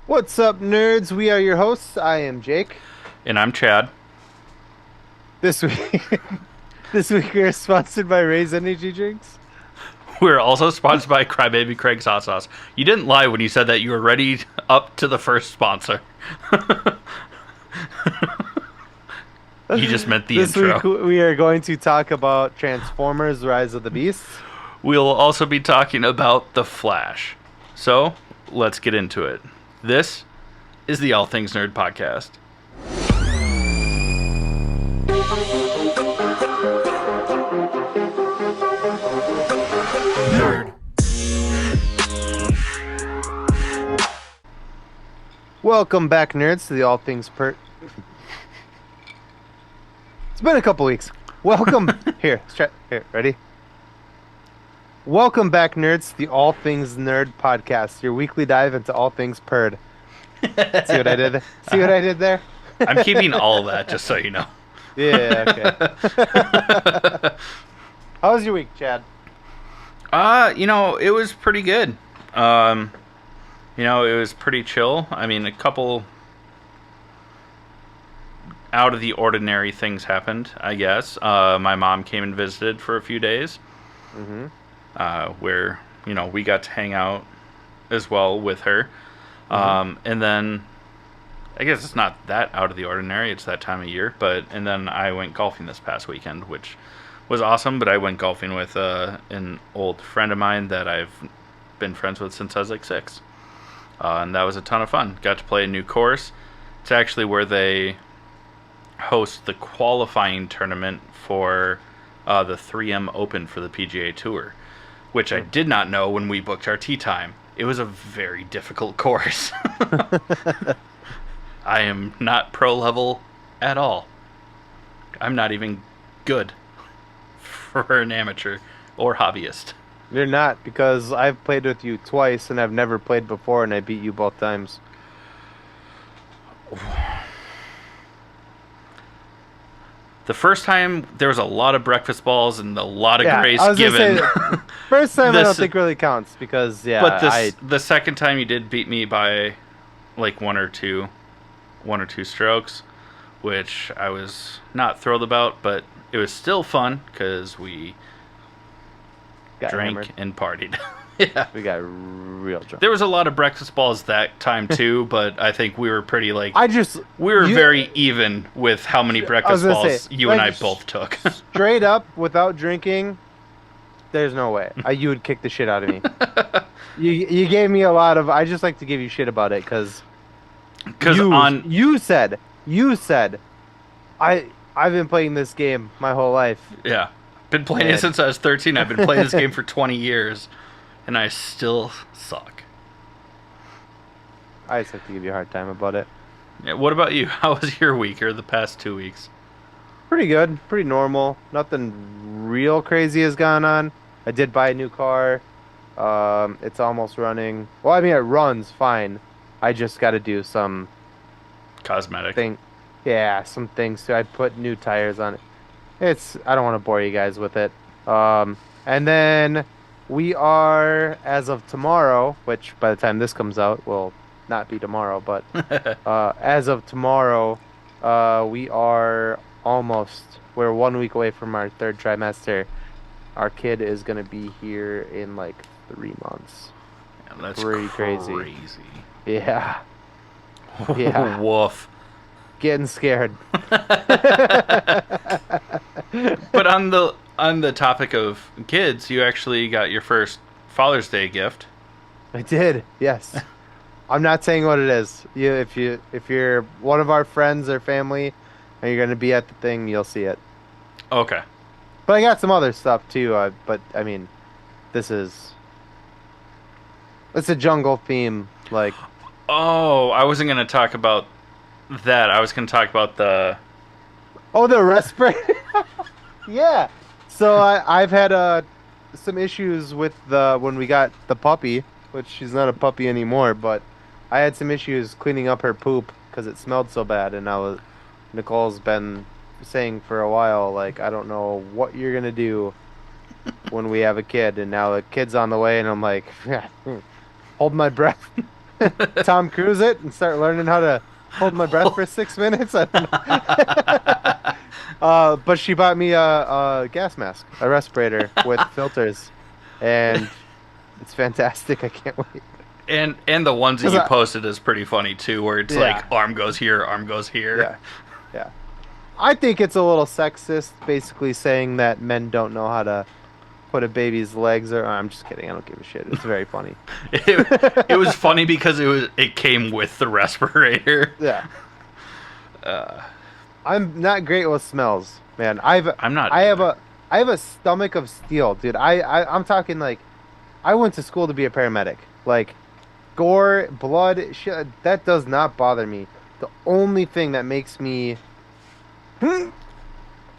What's up, nerds? We are your hosts. I am Jake. And I'm Chad. This week, this week we are sponsored by Ray's Energy Drinks. We're also sponsored by Crybaby Craig's Hot Sauce. You didn't lie when you said that you were ready up to the first sponsor. You just meant the This week intro. we are going to talk about Transformers: Rise of the Beasts. We'll also be talking about The Flash. So, let's get into it. This is the All Things Nerd Podcast. Nerd. Welcome back, nerds, to the All Things It's been a couple weeks. Welcome here. Here, ready? Welcome back, nerds, to the All Things Nerd Podcast, your weekly dive into all things Purd. See what I did? See what I did there? I'm keeping all of that, just so you know. Yeah. Okay. How was your week, Chad? It was pretty good. It was pretty chill. I mean, a couple out of the ordinary things happened, I guess. My mom came and visited for a few days, Mm-hmm. where, we got to hang out as well with her. Mm-hmm. And then, I guess it's not that out of the ordinary. It's that time of year. And then I went golfing this past weekend, which was awesome. But I went golfing with an old friend of mine that I've been friends with since I was like 6. And that was a ton of fun. Got to play a new course. It's actually where they host the qualifying tournament for the 3M Open for the PGA Tour, which I did not know when we booked our tee time. It was a very difficult course. I am not pro level at all. I'm not even good for an amateur or hobbyist. You're not, because I've played with you twice and I've never played before and I beat you both times. The first time there was a lot of breakfast balls and a lot of Yeah, grace I was given. gonna say, first time I don't This- think really counts because, yeah, But the second time you did beat me by like one or two strokes, which I was not thrilled about, but it was still fun because we got drank hammered. and partied. Yeah. We got real drunk. There was a lot of breakfast balls that time too, but I think we were pretty like we were you- very even with how many breakfast gonna balls say, you and I like, both took. straight up without drinking, there's no way. You would kick the shit out of me. You gave me a lot of. I just like to give you shit about it because Because you said I've been playing this game my whole life. yeah, been playing it And- since I was 13. I've been playing this game for 20 years, and I still suck. I just like to give you a hard time about it. Yeah, what about you? How was your week or the past 2 weeks? Pretty good, pretty normal. Nothing real crazy has gone on. I did buy a new car. It's almost running. Well, I mean, it runs fine. I just got to do some Cosmetic. some things. So I put new tires on it. I don't want to bore you guys with it. And then we are, as of tomorrow, which by the time this comes out will not be tomorrow, but as of tomorrow, we're 1 week away from our third trimester. Our kid is going to be here in like 3 months. Yeah, that's Pretty crazy. Yeah. Yeah. Woof. Getting scared. But on the topic of kids, you actually got your first Father's Day gift. I did. Yes. I'm not saying what it is. If you're one of our friends or family and you're going to be at the thing, you'll see it. Okay. But I got some other stuff too. But I mean, it's a jungle theme. Like, Oh, I wasn't going to talk about that. I was going to talk about the... oh, the respirator. Yeah. So I've had some issues with when we got the puppy, which she's not a puppy anymore. But I had some issues cleaning up her poop because it smelled so bad, and Nicole's been saying for a while, like, I don't know what you're gonna do when we have a kid, and now the kid's on the way, and I'm like, hold my breath. Tom Cruise it and start learning how to hold my breath for 6 minutes. I don't know. But she bought me a gas mask, a respirator with filters, and it's fantastic. I can't wait. And the ones that 'Cause you I- posted is pretty funny too, where it's Yeah. like arm goes here, arm goes here. Yeah, yeah. I think it's a little sexist, basically saying that men don't know how to put a baby's legs. Or I'm just kidding. I don't give a shit. It's very funny. It was funny because it came with the respirator. Yeah. Uh, I'm not great with smells, man. I'm not. I have a stomach of steel, dude. I'm talking like I went to school to be a paramedic. Like gore, blood, shit, that does not bother me. The only thing that makes me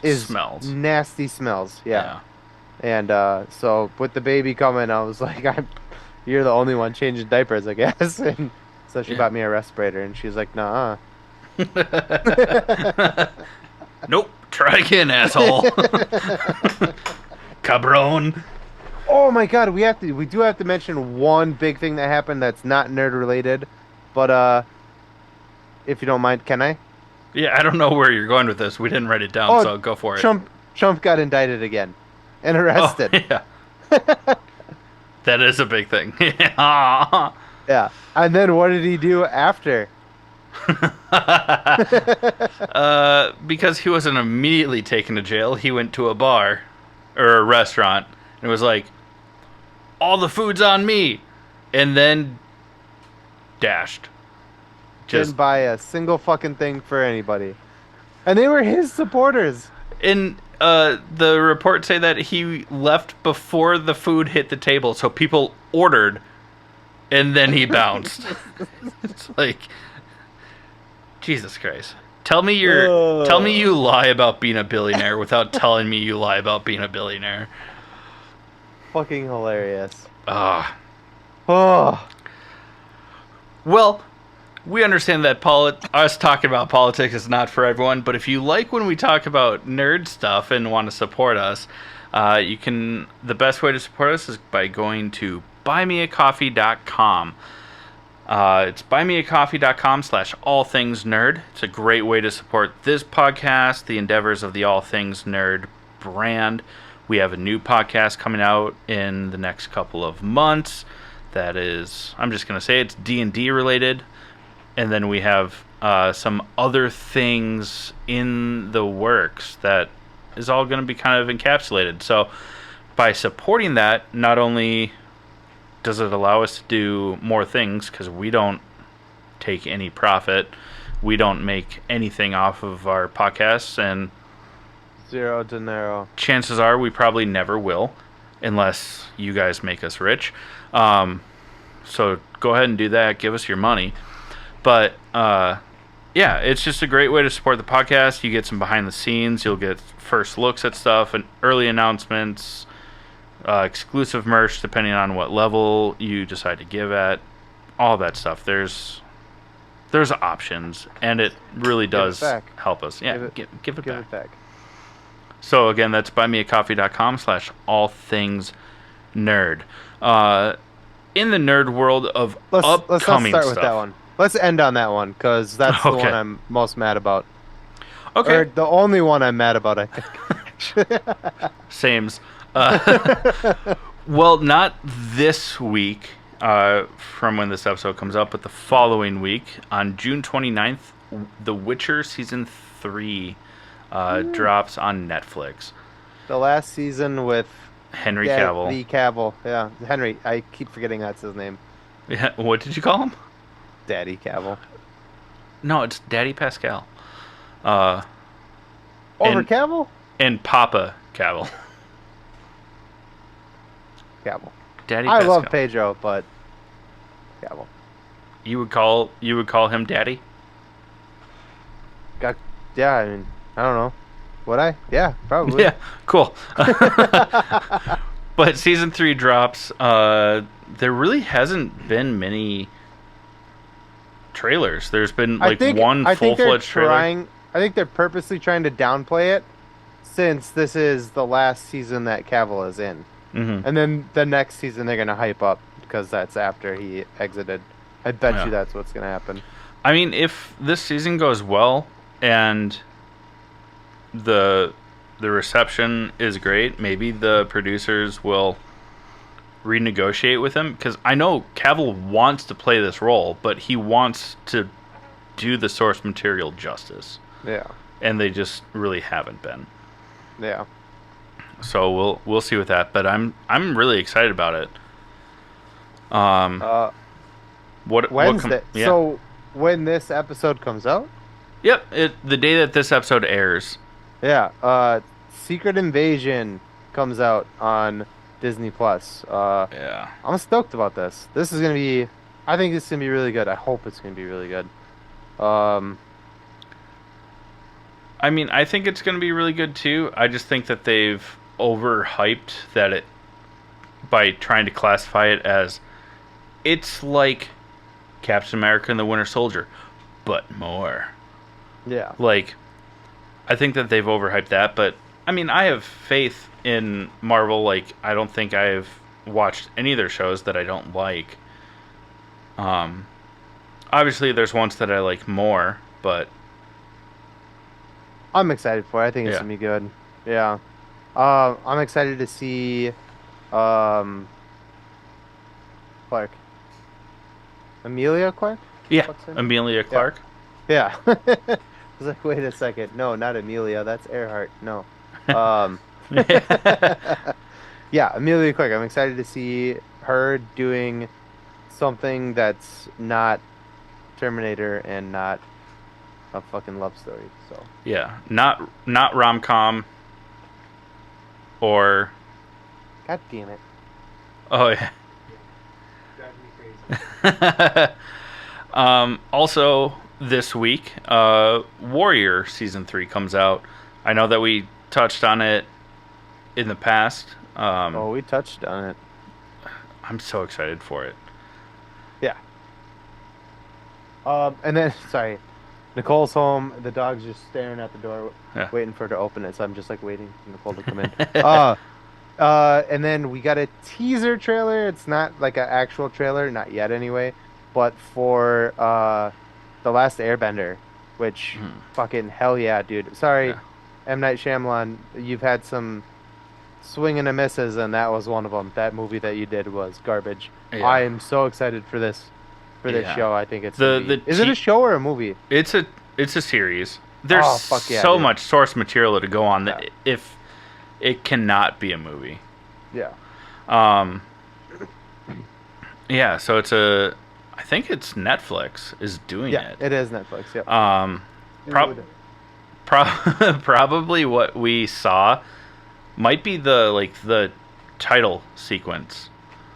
is Smells. nasty smells. Yeah. And so with the baby coming, I was like, you're the only one changing diapers, I guess. And so she Yeah. bought me a respirator, and she's like, nah. Nope. Try again, asshole. Cabron. Oh my God, we do have to mention one big thing that happened that's not nerd related, but if you don't mind, can I? Yeah, I don't know where you're going with this. We didn't write it down, Oh, so go for it. Trump got indicted again and Oh, arrested. yeah. That is a big thing. Yeah. Yeah. And then what did he do after? Because he wasn't immediately taken to jail, he went to a bar or a restaurant and was like, all the food's on me, and then dashed. Didn't buy a single fucking thing for anybody. And they were his supporters. And the reports say that he left before the food hit the table, so people ordered, and then he bounced. It's like, Jesus Christ. Tell me you lie about being a billionaire without telling me you lie about being a billionaire. Fucking hilarious. Ah. Oh. Well, we understand that us talking about politics is not for everyone, but if you like when we talk about nerd stuff and want to support us, the best way to support us is by going to buymeacoffee.com. It's buymeacoffee.com/allthingsnerd. It's a great way to support this podcast, the endeavors of the All Things Nerd brand. We have a new podcast coming out in the next couple of months. That is, I'm just going to say it's D&D related. And then we have some other things in the works that is all going to be kind of encapsulated. So by supporting that, not only does it allow us to do more things, because we don't take any profit, we don't make anything off of our podcasts, and Zero dinero. chances are we probably never will, unless you guys make us rich. So go ahead and do that. Give us your money. But yeah, it's just a great way to support the podcast. You get some behind the scenes. You'll get first looks at stuff and early announcements, exclusive merch depending on what level you decide to give at. All that stuff. There's options, and it really does back. help us. Yeah, give it Give back. it back. So again, that's buymeacoffee.com/allthingsnerd. In the nerd world of Let's not upcoming start stuff. with that one. Let's end on that one, because that's the Okay. one I'm most mad about. Okay. Or the only one I'm mad about, I think. Sames. Well, not this week from when this episode comes up, but the following week on June 29th, The Witcher Season 3 drops on Netflix. The last season with Henry Cavill. Lee Cavill. Yeah, Henry. I keep forgetting that's his name. Yeah, what did you call him? Daddy Cavill. No, it's Daddy Pascal. Over And- Cavill? And Papa Cavill. Cavill. Daddy I Pascal. love Pedro, but Cavill. You would call him Daddy? Yeah, I mean, I don't know. Would I? Yeah, probably. Yeah, cool. But season 3 drops. There really hasn't been many trailers. There's been like one full-fledged trailer. I think they're purposely trying to downplay it, since this is the last season that Cavill is in, Mm-hmm. and then the next season they're gonna hype up because that's after he exited. I bet Yeah. you that's what's gonna happen. I mean, if this season goes well and the the reception is great, maybe the producers will renegotiate with him, because I know Cavill wants to play this role, but he wants to do the source material justice, Yeah, and they just really haven't been. yeah. So we'll see with that, but I'm really excited about it. Uh, Wednesday. Yeah. So when this episode comes out, Yep, the day that this episode airs. yeah. Secret Invasion comes out on Disney Plus. Yeah. I'm stoked about this. This is gonna be. I think this is gonna be really good. I hope it's gonna be really good. I mean, I think it's going to be really good too. I just think that they've overhyped that it by trying to classify it as it's like Captain America and the Winter Soldier, but more. Yeah. Like, I think that they've overhyped that, but I mean, I have faith in Marvel. Like, I don't think I've watched any of their shows that I don't like. Obviously, there's ones that I like more, but I'm excited for it. I think it's Yeah. gonna be good. Yeah. I'm excited to see um Clark. Amelia Clark? yeah, What's her name? Amelia Clark. Yeah. I was like, wait a second. No, not Amelia. That's Earhart. No. Um Yeah, Amelia Clark. I'm excited to see her doing something that's not Terminator and not a fucking love story. So Yeah, not rom com or God damn it. oh yeah. Drives me crazy. Also this week, Warrior season 3 comes out. I know that we touched on it in the past. Oh, we touched on it. I'm so excited for it. Yeah. And then sorry, Nicole's home. The dog's just staring at the door, Yeah. waiting for her to open it. So I'm just like waiting for Nicole to come in. And then we got a teaser trailer. It's not like an actual trailer, not yet anyway. But for The Last Airbender, which fucking hell yeah, dude. Sorry, Yeah. M. Night Shyamalan, you've had some swing and a misses, and that was one of them. That movie that you did was garbage. Yeah. I am so excited for this Yeah. show. I think it's The- gonna be- the is it te- a show or a movie? It's a series. There's Oh, fuck yeah, so dude. much source material to go on that Yeah. if it cannot be a movie. Yeah. Yeah, so I think it's Netflix is doing Yeah, it. it is Netflix. Yeah. Prob- Probably what we saw might be the title sequence,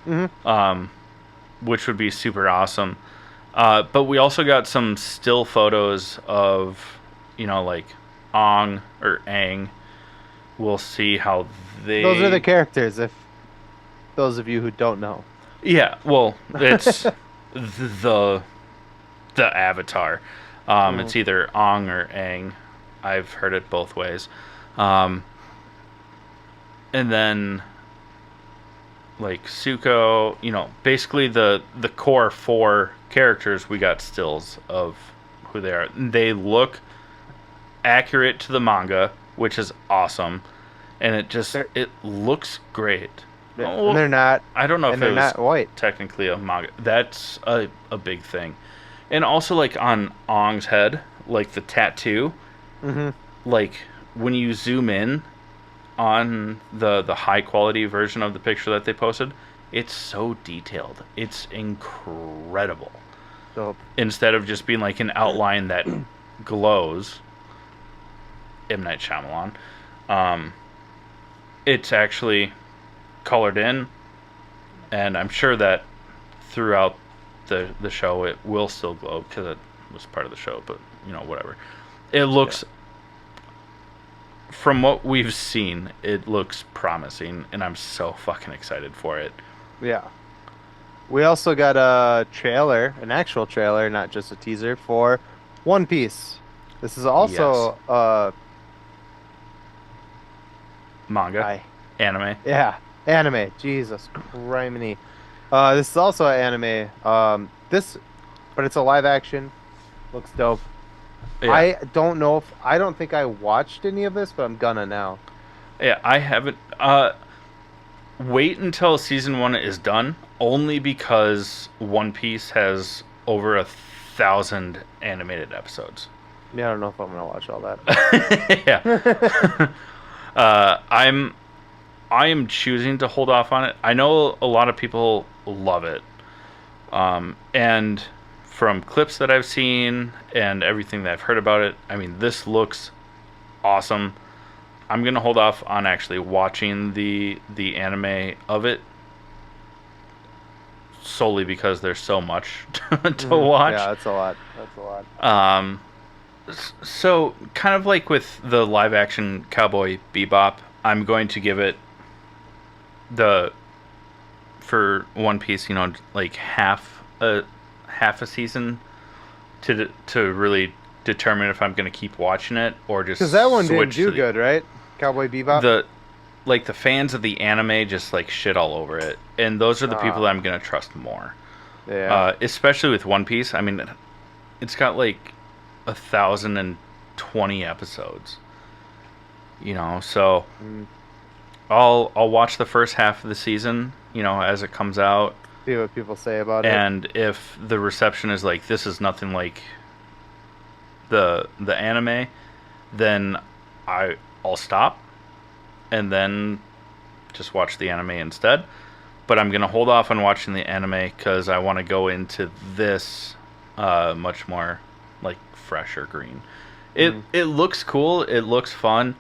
which would be super awesome. But we also got some still photos of, like Ong or Aang. We'll see how they. Those are the characters. If those of you who don't know. Yeah, well, it's the Avatar. It's either Ong or Aang. I've heard it both ways. And then like Zuko, basically the core 4 characters, we got stills of who they are. They look accurate to the manga, which is awesome. And it looks great. Oh, And they're not. I don't know if And it they're was not white. technically a manga. That's a big thing. And also, like, on Ong's head, like the tattoo, like when you zoom in on the high quality version of the picture that they posted, it's so detailed. It's incredible. So Instead of just being like an outline that glows, M. Night Shyamalan, it's actually colored in, and I'm sure that throughout the show it will still glow because it was part of the show, but whatever. It looks, from what we've seen, it looks promising, and I'm so fucking excited for it. yeah. We also got a trailer, an actual trailer, not just a teaser, for One Piece. This is also Manga, anime. anime. Jesus criminy. This is also an anime. This but it's a live action. Looks dope. Yeah. I don't think I watched any of this, but I'm gonna now. Yeah, I haven't. Wait until season 1 is done, only because One Piece has over 1,000 animated episodes. Yeah, I don't know if I'm gonna watch all that. Yeah. I am choosing to hold off on it. I know a lot of people love it, and from clips that I've seen and everything that I've heard about it, I mean, this looks awesome. I'm gonna hold off on actually watching the anime of it solely because there's so much to watch. Yeah, that's a lot. That's a lot. So kind of like with the live action Cowboy Bebop, I'm going to give it for One Piece, you know, like half a season to really determine if I'm going to keep watching it or just Because that one didn't switch do to good, right? Cowboy Bebop. The fans of the anime just like shit all over it, and those are the people that I'm going to trust more. Yeah. Especially with One Piece. I mean, it's got like 1,020 episodes. You know, so I'll watch the first half of the season, you know, as it comes out. See what people say about it. And if the reception is like, this is nothing like the anime, then I'll stop and then just watch the anime instead. But I'm going to hold off on watching the anime because I want to go into this much more like fresh or green. It looks cool. It looks fun.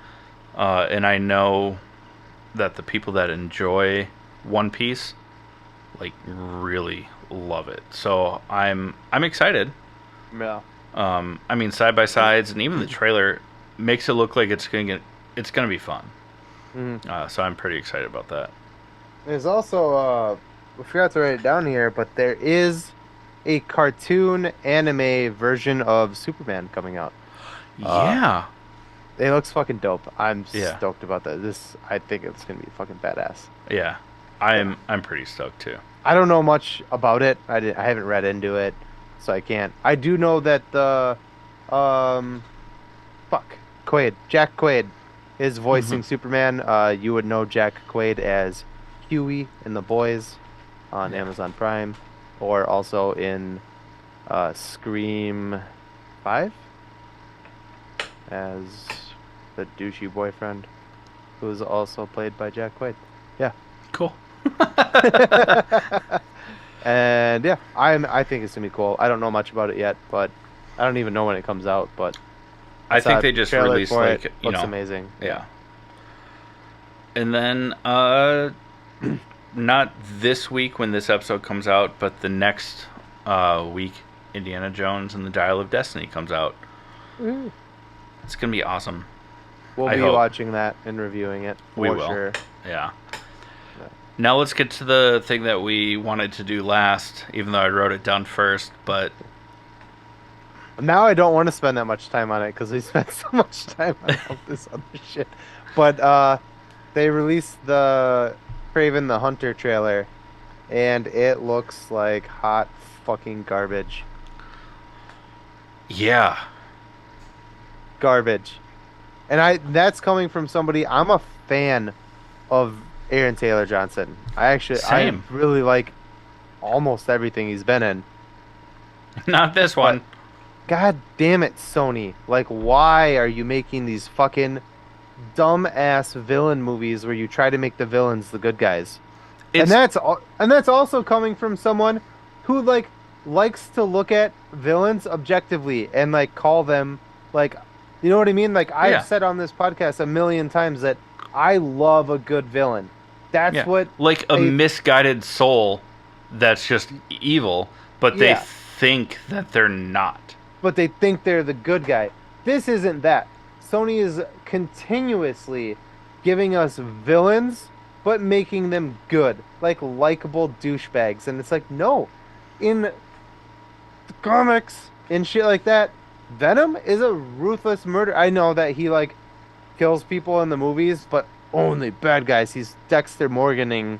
And I know that the people that enjoy One Piece like really love it. So I'm excited. Yeah. I mean, side by sides and even the trailer makes it look like it's gonna be fun. So I'm pretty excited about that. There's also we forgot to write it down here, but there is a cartoon anime version of Superman coming out. Yeah. It looks fucking dope. I'm Yeah. stoked about that. I think it's gonna be fucking badass. Yeah. I'm pretty stoked too. I don't know much about it. I haven't read into it, so I can't. I do know that the Jack Quaid is voicing Superman. You would know Jack Quaid as Huey in The Boys on Amazon Prime, or also in Scream 5 as the douchey boyfriend, who's also played by Jack Quaid. Yeah. Cool. And yeah, I think it's gonna be cool. I don't know much about it yet, but I don't even know when it comes out. But I think they just trailer released for like it. you Looks know amazing. Yeah. And then not this week when this episode comes out, but the next week, Indiana Jones and the Dial of Destiny comes out. It's gonna be awesome. We'll be watching that and reviewing it for We will. sure. Yeah. Now let's get to the thing that we wanted to do last, even though I wrote it down first, but Now I don't want to spend that much time on it because we spent so much time on all this other shit. But they released the Kraven the Hunter trailer, and it looks like hot fucking garbage. yeah. Garbage. And that's coming from somebody. I'm a fan of Aaron Taylor Johnson. Same. I really like almost everything he's been in. Not this one. But God damn it, Sony. Like, why are you making these fucking dumb-ass villain movies where you try to make the villains the good guys? And that's also coming from someone who, like, likes to look at villains objectively and, like, call them, like, you know what I mean? Like, I've said on this podcast a million times that I love a good villain. That's what... Like a misguided soul that's just evil, but they think that they're not. But they think they're the good guy. This isn't that. Sony is continuously giving us villains, but making them good. Like, likable douchebags. And it's like, no. In the comics and shit like that, Venom is a ruthless murderer. I know that he, like, kills people in the movies, but only bad guys. He's Dexter Morganing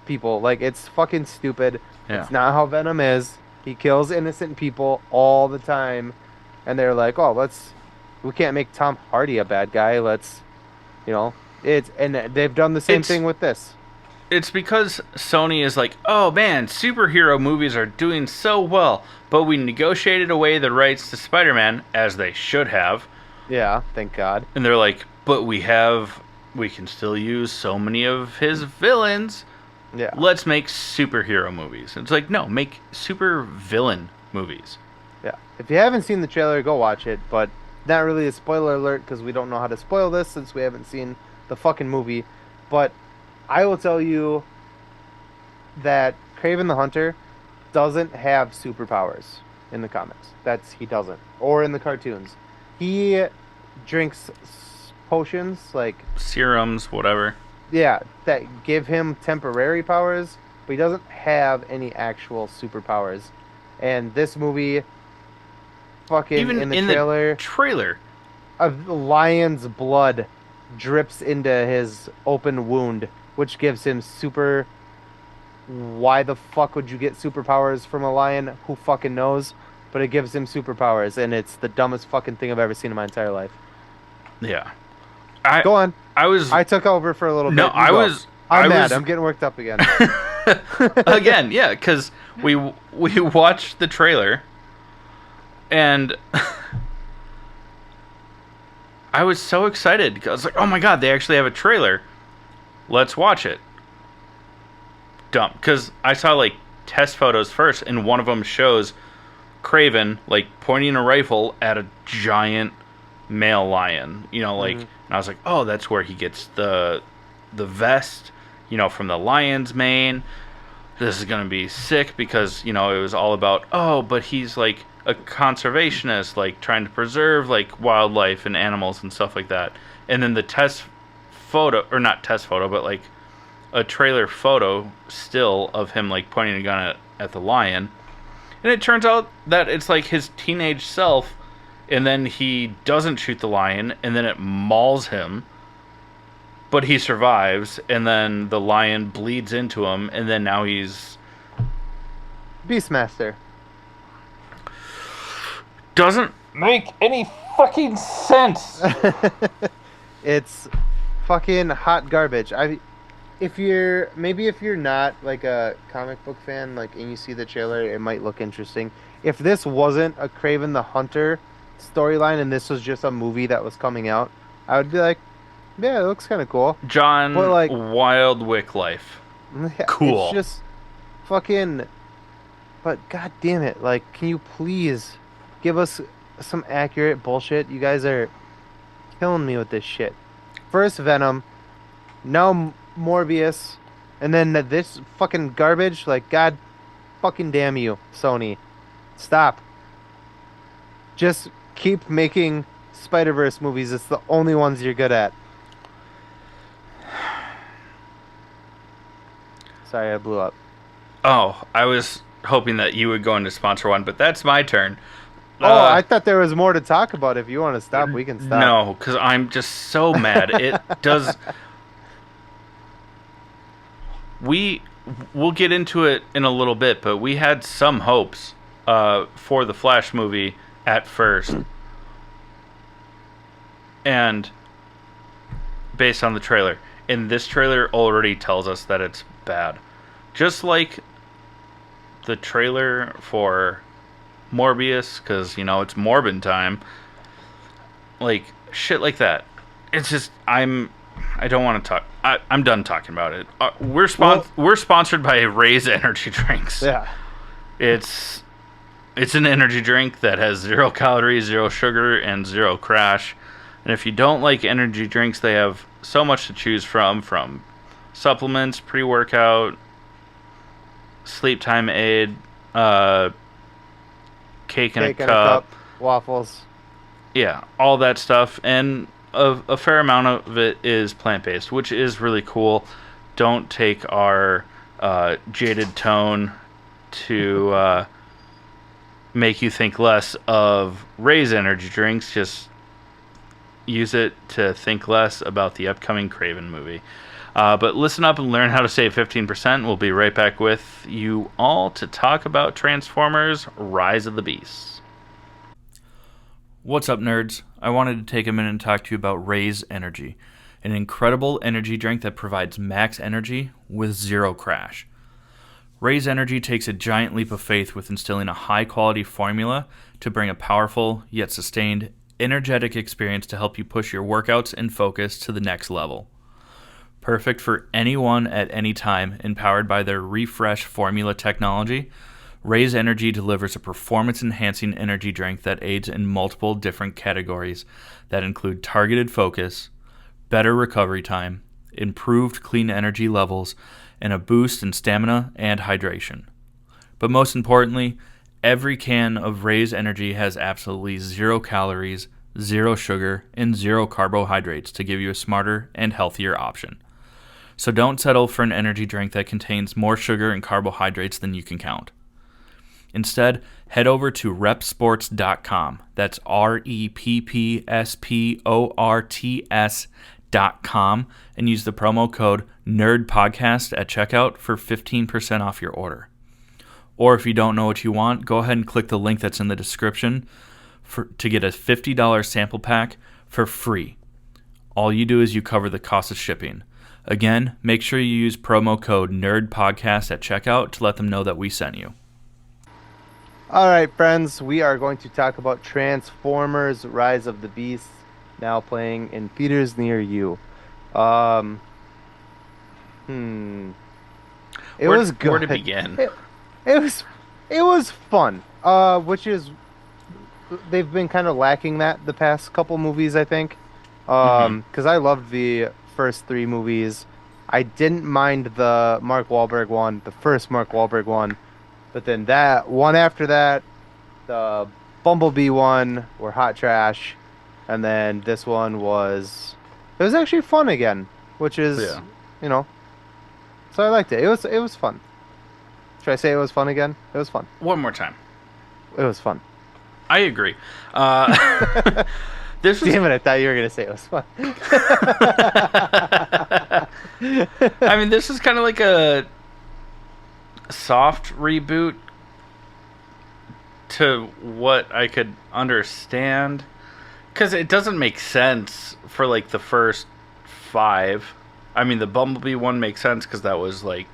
people. Like, it's fucking stupid. Yeah. It's not how Venom is. He kills innocent people all the time, and they're like, "Oh, we can't make Tom Hardy a bad guy. Let's, you know, and they've done the same It's thing with this." it's because Sony is like, oh man, superhero movies are doing so well, but we negotiated away the rights to Spider-Man, as they should have, Yeah, thank God. and they're like, but we can still use so many of his villains. Yeah. Let's make superhero movies. It's like, no, make super villain movies. Yeah. If you haven't seen the trailer, go watch it. But not really a spoiler alert because we don't know how to spoil this since we haven't seen the fucking movie. But I will tell you that Kraven the Hunter doesn't have superpowers in the comics. He doesn't, or in the cartoons. He drinks potions like Serums, whatever. yeah that give him temporary powers, but he doesn't have any actual superpowers. And this movie, fucking Even in the in trailer, the trailer, a lion's blood drips into his open wound, which gives him super. Why the fuck would you get superpowers from a lion? Who fucking knows? But it gives him superpowers, and it's the dumbest fucking thing I've ever seen in my entire life. yeah. I Go on. I was I took over for a little no, bit. You I go. was I'm I mad. was I'm getting worked up again. again, yeah, because we watched the trailer, and I was so excited because I was like, oh my god, they actually have a trailer. Let's watch it. Dumb, because I saw like test photos first, and one of them shows Kraven like pointing a rifle at a giant male lion. And I was like, oh, that's where he gets the vest, from the lion's mane. This is gonna be sick because it was all about, oh, but he's like a conservationist, like trying to preserve like wildlife and animals and stuff like that. And then the test photo, or not test photo, but like a trailer photo still of him like pointing a gun at the lion, and it turns out that it's like his teenage self, and then he doesn't shoot the lion, and then it mauls him, but he survives, and then the lion bleeds into him, and then now he's Beastmaster. doesn't make any fucking sense. It's fucking hot garbage. If you're not like a comic book fan, like, and you see the trailer, it might look interesting. If this wasn't a Kraven the Hunter storyline and this was just a movie that was coming out, I would be like, yeah, it looks kind of cool. John But, like- Wildwick life. Yeah, Cool. It's just fucking. But god damn it! Like, can you please give us some accurate bullshit? You guys are killing me with this shit. First Venom, now Morbius, and then this fucking garbage. Like, god fucking damn you, Sony. Stop. Just keep making Spider-Verse movies. It's the only ones you're good at. Sorry, I blew up. Oh, I was hoping that you would go into sponsor one, but that's my turn. Oh, I thought there was more to talk about. If you want to stop, we can stop. No, because I'm just so mad. It does. We'll get into it in a little bit, but we had some hopes for the Flash movie at first, and based on the trailer, and this trailer already tells us that it's bad, just like the trailer for Morbius, because it's Morbin time. Like shit like that. It's just I don't want to talk. I'm done talking about it. We're sponsored by Raise Energy Drinks. Yeah. It's an energy drink that has 0 calories, 0 sugar, and 0 crash. And if you don't like energy drinks, they have so much to choose from supplements, pre-workout, sleep time aid, cake in a cup, waffles. yeah, all that stuff, and a fair amount of it is plant-based, which is really cool. Don't take our jaded tone to make you think less of Raise energy drinks. Just use it to think less about the upcoming Kraven movie. But listen up and learn how to save 15%. We'll be right back with you all to talk about Transformers Rise of the Beasts. What's up, nerds? I wanted to take a minute and talk to you about Raze Energy, an incredible energy drink that provides max energy with zero crash. Raze Energy takes a giant leap of faith with instilling a high-quality formula to bring a powerful, yet sustained, energetic experience to help you push your workouts and focus to the next level. Perfect for anyone at any time, and powered by their Refresh formula technology, Raze Energy delivers a performance-enhancing energy drink that aids in multiple different categories that include targeted focus, better recovery time, improved clean energy levels, and a boost in stamina and hydration. But most importantly, every can of Raze Energy has absolutely 0 calories, 0 sugar, and 0 carbohydrates to give you a smarter and healthier option. So don't settle for an energy drink that contains more sugar and carbohydrates than you can count. Instead, head over to repsports.com. That's REPPSPORTS.com and use the promo code NERDPODCAST at checkout for 15% off your order. Or if you don't know what you want, go ahead and click the link that's in the description to get a $50 sample pack for free. All you do is you cover the cost of shipping. Again, make sure you use promo code NERDPODCAST at checkout to let them know that we sent you. All right, friends, we are going to talk about Transformers Rise of the Beasts, now playing in theaters near you. It was good. Where to begin? It was fun. Which is, they've been kind of lacking that the past couple movies, I think. Because I loved the first 3 movies. I didn't mind the Mark Wahlberg one, the first Mark Wahlberg one. But then that one after that, the Bumblebee one, were hot trash. And then this one it was actually fun again, which is, so I liked it. It was fun. Should I say it was fun again? It was fun. One more time. It was fun. I agree. This was... Damn it, I thought you were going to say it was fun. I mean, this is kind of like a soft reboot to what I could understand. Because it doesn't make sense for, like, the first 5. I mean, the Bumblebee one makes sense because that was, like...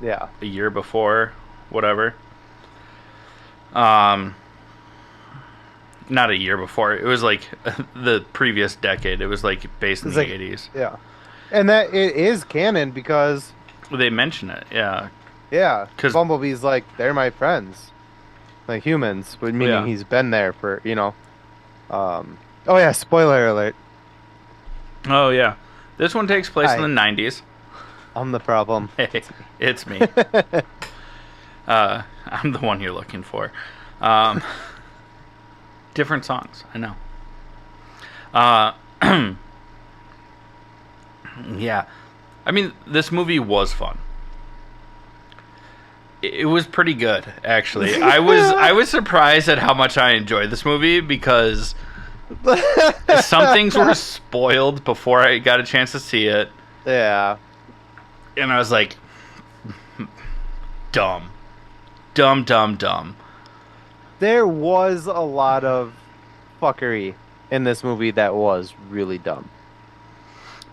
Yeah. A year before, whatever. Not a year before. It was like the previous decade. It was like based in the 80s. Yeah. And that it is canon because they mention it. Yeah. Yeah. Because Bumblebee's like, they're my friends. Like humans. But meaning he's been there for, oh yeah, spoiler alert. Oh yeah. This one takes place in the 90s. I'm the problem. Hey, it's me. I'm the one you're looking for. Different songs, I know. Yeah. I mean, this movie was fun. It was pretty good, actually. I was surprised at how much I enjoyed this movie because some things were spoiled before I got a chance to see it. Yeah. And I was like, dumb. Dumb. There was a lot of fuckery in this movie that was really dumb.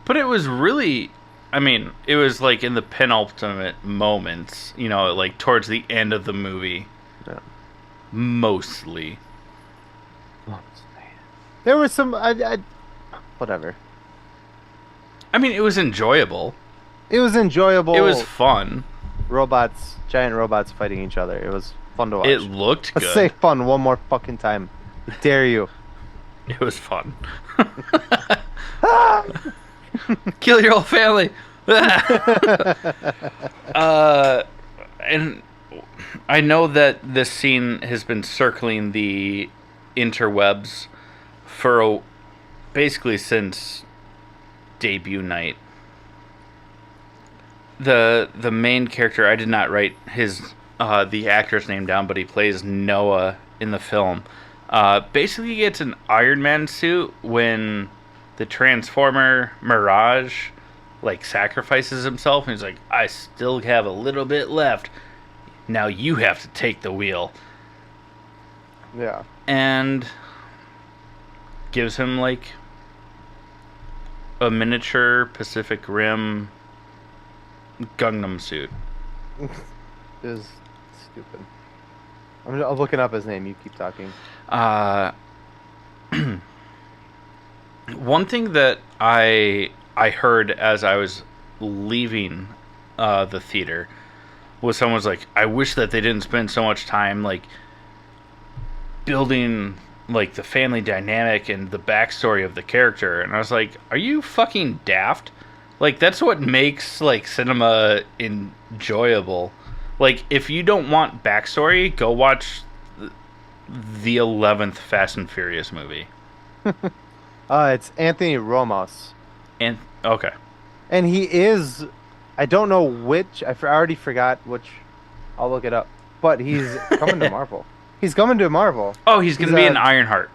But it was really... I mean, it was like in the penultimate moments, like towards the end of the movie. Yeah. Mostly. There was some... whatever. I mean, it was enjoyable. It was enjoyable. It was fun. Giant robots fighting each other. It was fun to watch. It looked good. Let's say fun one more fucking time. I dare you. It was fun. Kill your whole family. And I know that this scene has been circling the interwebs for basically since debut night. The main character, I did not write the actor's name down, but he plays Noah in the film. Basically gets an Iron Man suit when the Transformer Mirage like sacrifices himself, and he's like, I still have a little bit left. Now you have to take the wheel. Yeah. And gives him like a miniature Pacific Rim Gangnam suit. It was stupid. I'm looking up his name. You keep talking. One thing that I heard as I was leaving the theater was someone's like, I wish that they didn't spend so much time like building like the family dynamic and the backstory of the character. And I was like, are you fucking daft? Like, that's what makes like cinema enjoyable. Like, if you don't want backstory, go watch the 11th Fast and Furious movie. It's Anthony Ramos, And okay. and he is. I don't know which. I already forgot which. I'll look it up. But he's coming to Marvel. He's coming to Marvel. Oh, he's gonna be in Ironheart.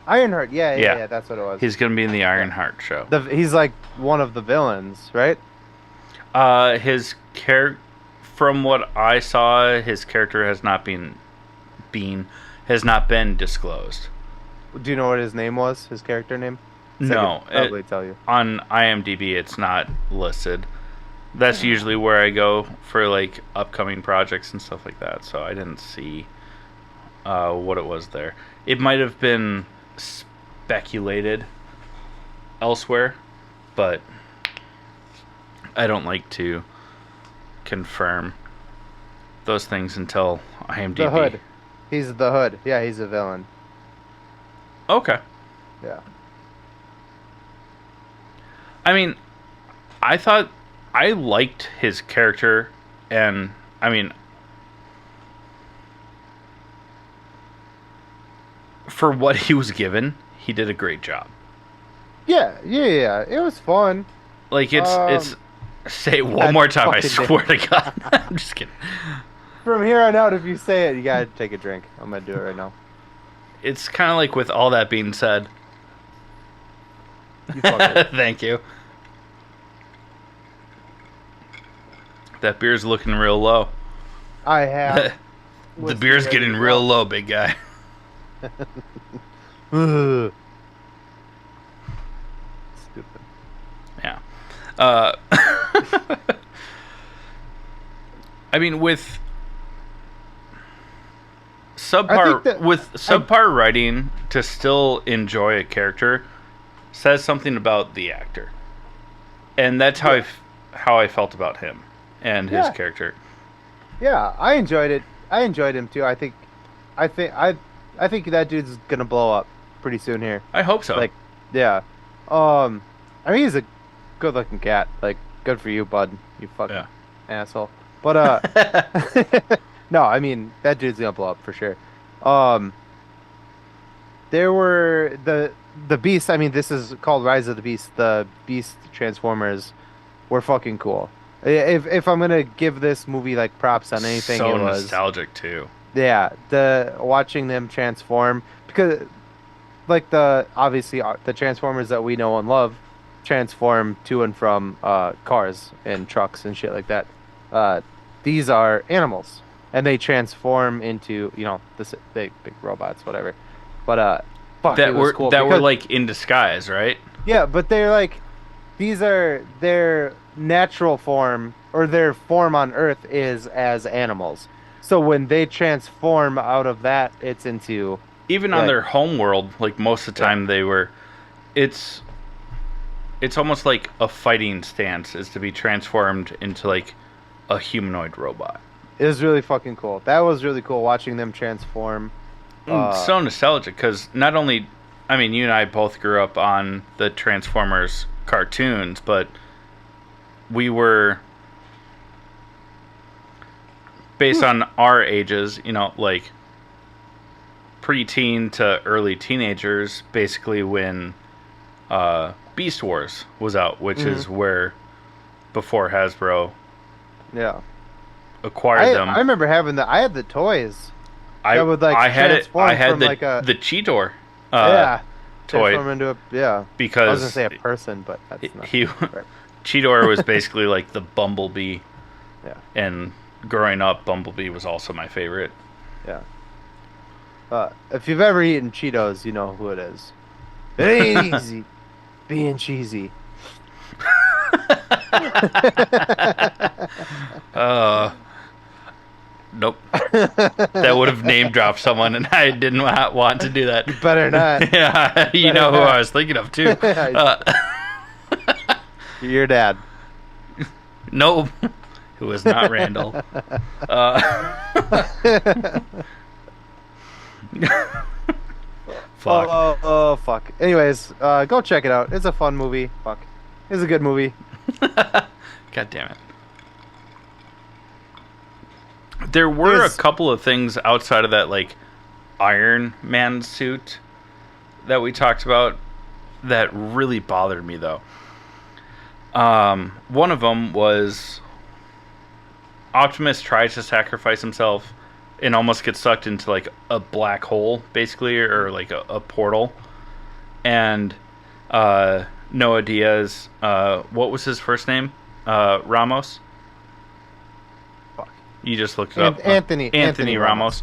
Ironheart. Yeah, Yeah. yeah, that's what it was. He's gonna be in the Ironheart show. He's like one of the villains, right? His from what I saw, his character has not been disclosed. Do you know what his name was? His character name? No, I could probably tell you. On IMDb, it's not listed. That's usually where I go for like upcoming projects and stuff like that. So I didn't see what it was there. It might have been speculated elsewhere, but I don't like to confirm those things until IMDb. The Hood. He's the Hood. Yeah, he's a villain. Okay. Yeah. I mean, I thought I liked his character, and I mean, for what he was given, he did a great job. Yeah. It was fun. Like it's say it one more time, I swear to God. I'm just kidding. From here on out, if you say it, you gotta take a drink. I'm gonna do it right now. It's kind of like with all that being said. You fucker. Thank you. That beer's looking real low. I have. The beer's getting real low, big guy. Ugh. Stupid. Yeah. I mean, with subpar writing, to still enjoy a character says something about the actor, and that's how how I felt about him and his character. Yeah, I enjoyed it. I enjoyed him too. I think that dude's gonna blow up pretty soon here. I hope so. Like, yeah. I mean, he's a good-looking cat. Like, good for you, bud. You fucking asshole. But no, I mean that dude's gonna blow up for sure. There were the Beast. I mean, this is called Rise of the Beast. The Beast Transformers were fucking cool. If I'm gonna give this movie like props on anything, so it was nostalgic too. Yeah, the watching them transform, because like obviously the Transformers that we know and love transform to and from cars and trucks and shit like that. These are animals, and they transform into this big robots, whatever. But fuck, it was cool were like in disguise, right? Yeah, but they're like, these are their natural form, or their form on Earth is as animals. So when they transform out of that, it's into even on their home world. Like most of the time, they were. It's almost like a fighting stance is to be transformed into like a humanoid robot. It was really fucking cool. That was really cool watching them transform. So nostalgic, because not only, I mean, you and I both grew up on the Transformers cartoons, but we were, based on our ages, like preteen to early teenagers, basically when Beast Wars was out, which is where, before Hasbro acquired them. I remember having I had the toys. I had the Cheetor toy. Transform into because I was gonna say a person, but that's not right. Cheetor was basically like the Bumblebee, Yeah. and growing up, Bumblebee was also my favorite. Yeah. If you've ever eaten Cheetos, you know who it is. It ain't easy being cheesy. Nope. That would have name dropped someone, and I didn't want to do that. Better not. Yeah, you know who I was thinking of too. Your dad. Nope. Who was not Randall. Fuck. Oh, fuck. Anyways, go check it out. It's a fun movie. Fuck. It's a good movie. God damn it. There were a couple of things outside of that, like, Iron Man suit that we talked about that really bothered me, though. One of them was Optimus tries to sacrifice himself and almost gets sucked into, like, a black hole, basically, or, like, a portal. And Noah Diaz, what was his first name? Ramos? Fuck. You just looked it up. Anthony Ramos.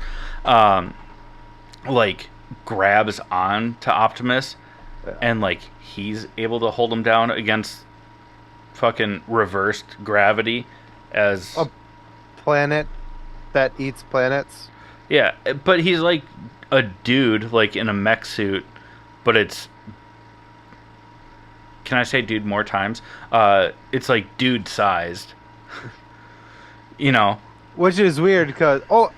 Like, grabs on to Optimus, and, like, he's able to hold him down against fucking reversed gravity as... A planet that eats planets. Yeah, but he's, like, a dude, like, in a mech suit, but it's... Can I say dude more times? It's, like, dude-sized. You know? Which is weird because... Oh,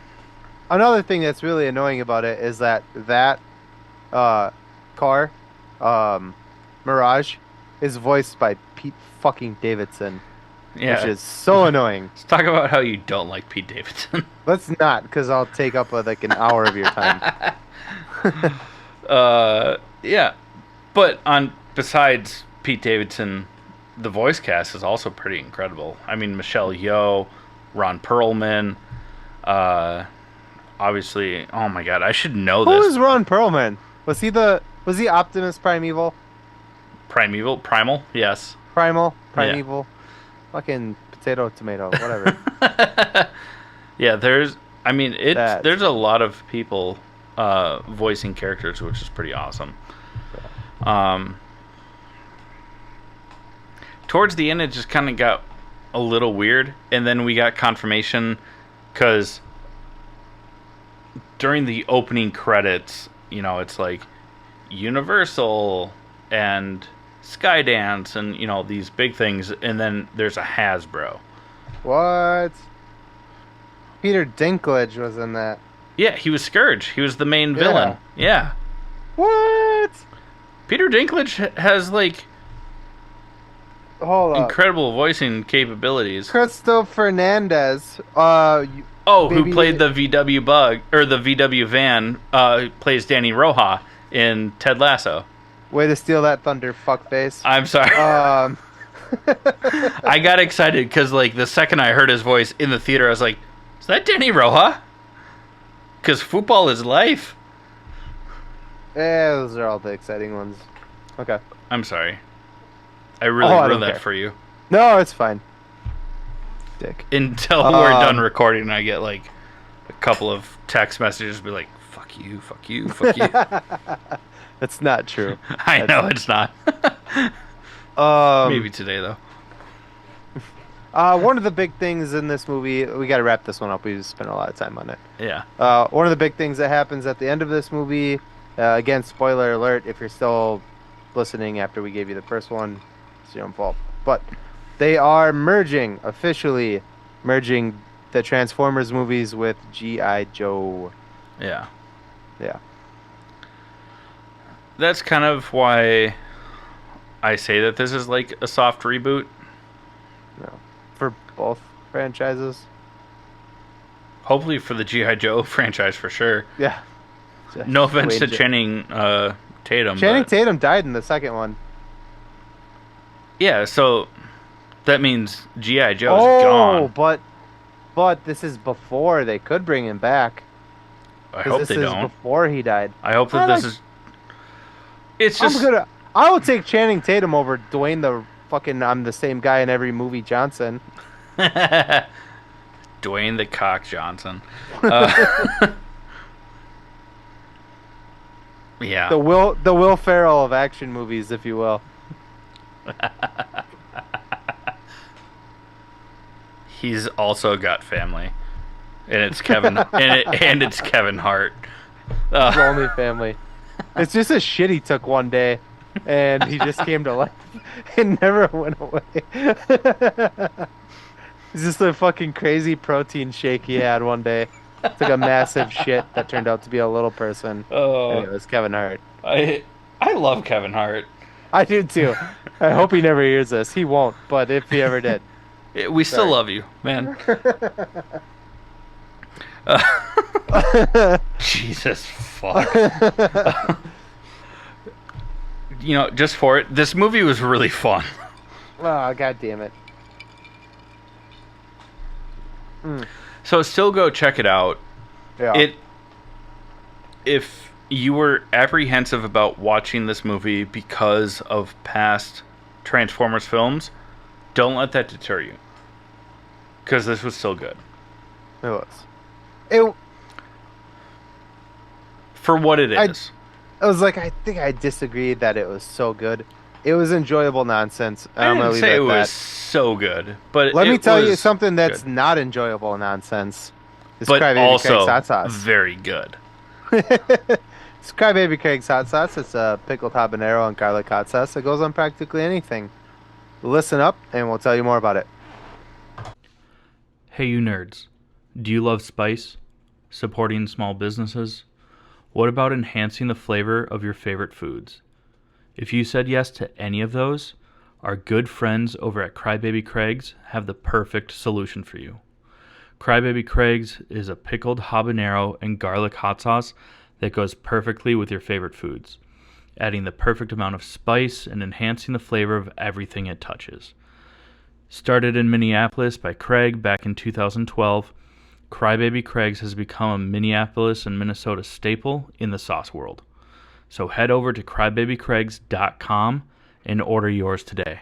another thing that's really annoying about it is that car, Mirage, is voiced by Pete fucking Davidson. Yeah. Which is so annoying. Let's talk about how you don't like Pete Davidson. Let's not, because I'll take up like an hour of your time. Yeah. But besides Pete Davidson, the voice cast is also pretty incredible. I mean, Michelle Yeoh, Ron Perlman, obviously, oh my god, I should know this. Who is Ron Perlman? Was he Optimus Primeval? Primal, yes. Primeval. Fucking potato, tomato, whatever. Yeah, there's a lot of people voicing characters, which is pretty awesome. Towards the end, it just kind of got a little weird, and then we got confirmation because during the opening credits, you know, it's like Universal and Skydance and, you know, these big things, and then there's a Hasbro. What? Peter Dinklage was in that. Yeah, he was Scourge. He was the main villain. Yeah. What? Peter Dinklage has, like, Hold up. incredible voicing capabilities. Cristo Fernandez. Who played the VW Bug, or the VW Van, plays Danny Roja in Ted Lasso. Way to steal that thunder, fuckface. I'm sorry. I got excited because, like, the second I heard his voice in the theater, I was like, is that Danny Roja? Because football is life. Yeah, those are all the exciting ones. Okay. I'm sorry. I really ruined that for you. No, it's fine. Dick. Until we're done recording, I get, like, a couple of text messages be like, fuck you, fuck you, fuck you. That's not true. I know it's not. Maybe today, though. One of the big things in this movie, we got to wrap this one up. We just spent a lot of time on it. Yeah. One of the big things that happens at the end of this movie, again, spoiler alert, if you're still listening after we gave you the first one, it's your own fault. But they are officially merging the Transformers movies with G.I. Joe. Yeah. Yeah. That's kind of why I say that this is like a soft reboot. No. For both franchises. Hopefully for the G.I. Joe franchise for sure. Yeah. No offense to Channing Tatum. Channing Tatum died in the second one. Yeah, so that means G.I. Joe's gone. But this is before they could bring him back. I hope they don't. Before he died. I hope that this is... It's just... I will take Channing Tatum over Dwayne fucking I'm the same guy in every movie Johnson. Dwayne the Cock Johnson. Uh, yeah. The Will Ferrell of action movies, if you will. He's also got family. And it's Kevin and it's Kevin Hart. His only family. It's just a shit he took one day, and he just came to life and never went away. It's just a fucking crazy protein shake he had one day. Took a massive shit that turned out to be a little person. And it was Kevin Hart. I love Kevin Hart. I do too. I hope he never hears this. He won't, but if he ever did. We still love you, man. Jesus fuck. Just for it, this movie was really fun. Oh, god damn it. So still go check it out. Yeah. If you were apprehensive about watching this movie because of past Transformers films, don't let that deter you. Because this was still good. It was. It For what it is. I was like, I think I disagreed that it was so good. It was enjoyable nonsense. I didn't say it was so good, but let me tell you something that's not enjoyable nonsense. It's but Crybaby also Craig's Hot Sauce. Very good. It's Crybaby Craig's Hot Sauce. It's a pickled habanero and garlic hot sauce that goes on practically anything. Listen up, and we'll tell you more about it. Hey, you nerds. Do you love spice? Supporting small businesses? What about enhancing the flavor of your favorite foods? If you said yes to any of those, our good friends over at Crybaby Craig's have the perfect solution for you. Crybaby Craig's is a pickled habanero and garlic hot sauce that goes perfectly with your favorite foods, adding the perfect amount of spice and enhancing the flavor of everything it touches. Started in Minneapolis by Craig back in 2012, Crybaby Craig's has become a Minneapolis and Minnesota staple in the sauce world. So head over to crybabycraigs.com and order yours today.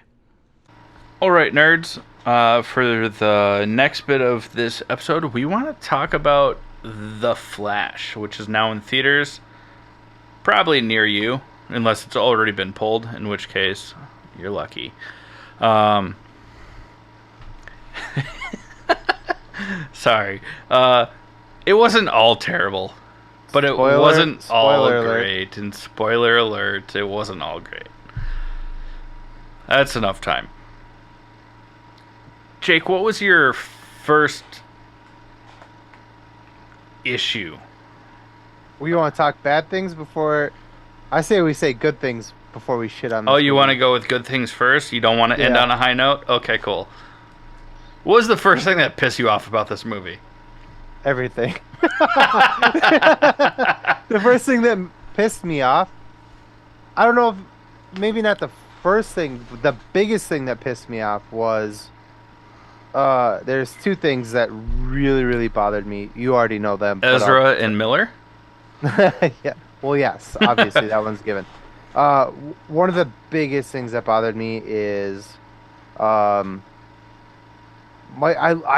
All right, nerds. For the next bit of this episode, we want to talk about The Flash, which is now in theaters, probably near you, unless it's already been pulled, in which case, you're lucky. Sorry. It wasn't all terrible, but it wasn't all great. And spoiler alert, it wasn't all great. That's enough time. Jake, what was your first issue? We want to talk bad things before... I say we say good things before we shit on this. Oh, you want to go with good things first? You don't want to end on a high note? Okay, cool. What was the first thing that pissed you off about this movie? Everything. The first thing that pissed me off, I don't know if, maybe not the first thing, the biggest thing that pissed me off was, there's two things that really, really bothered me. You already know them. Ezra and Miller? Yeah. Well, yes, obviously that one's given. One of the biggest things that bothered me is, I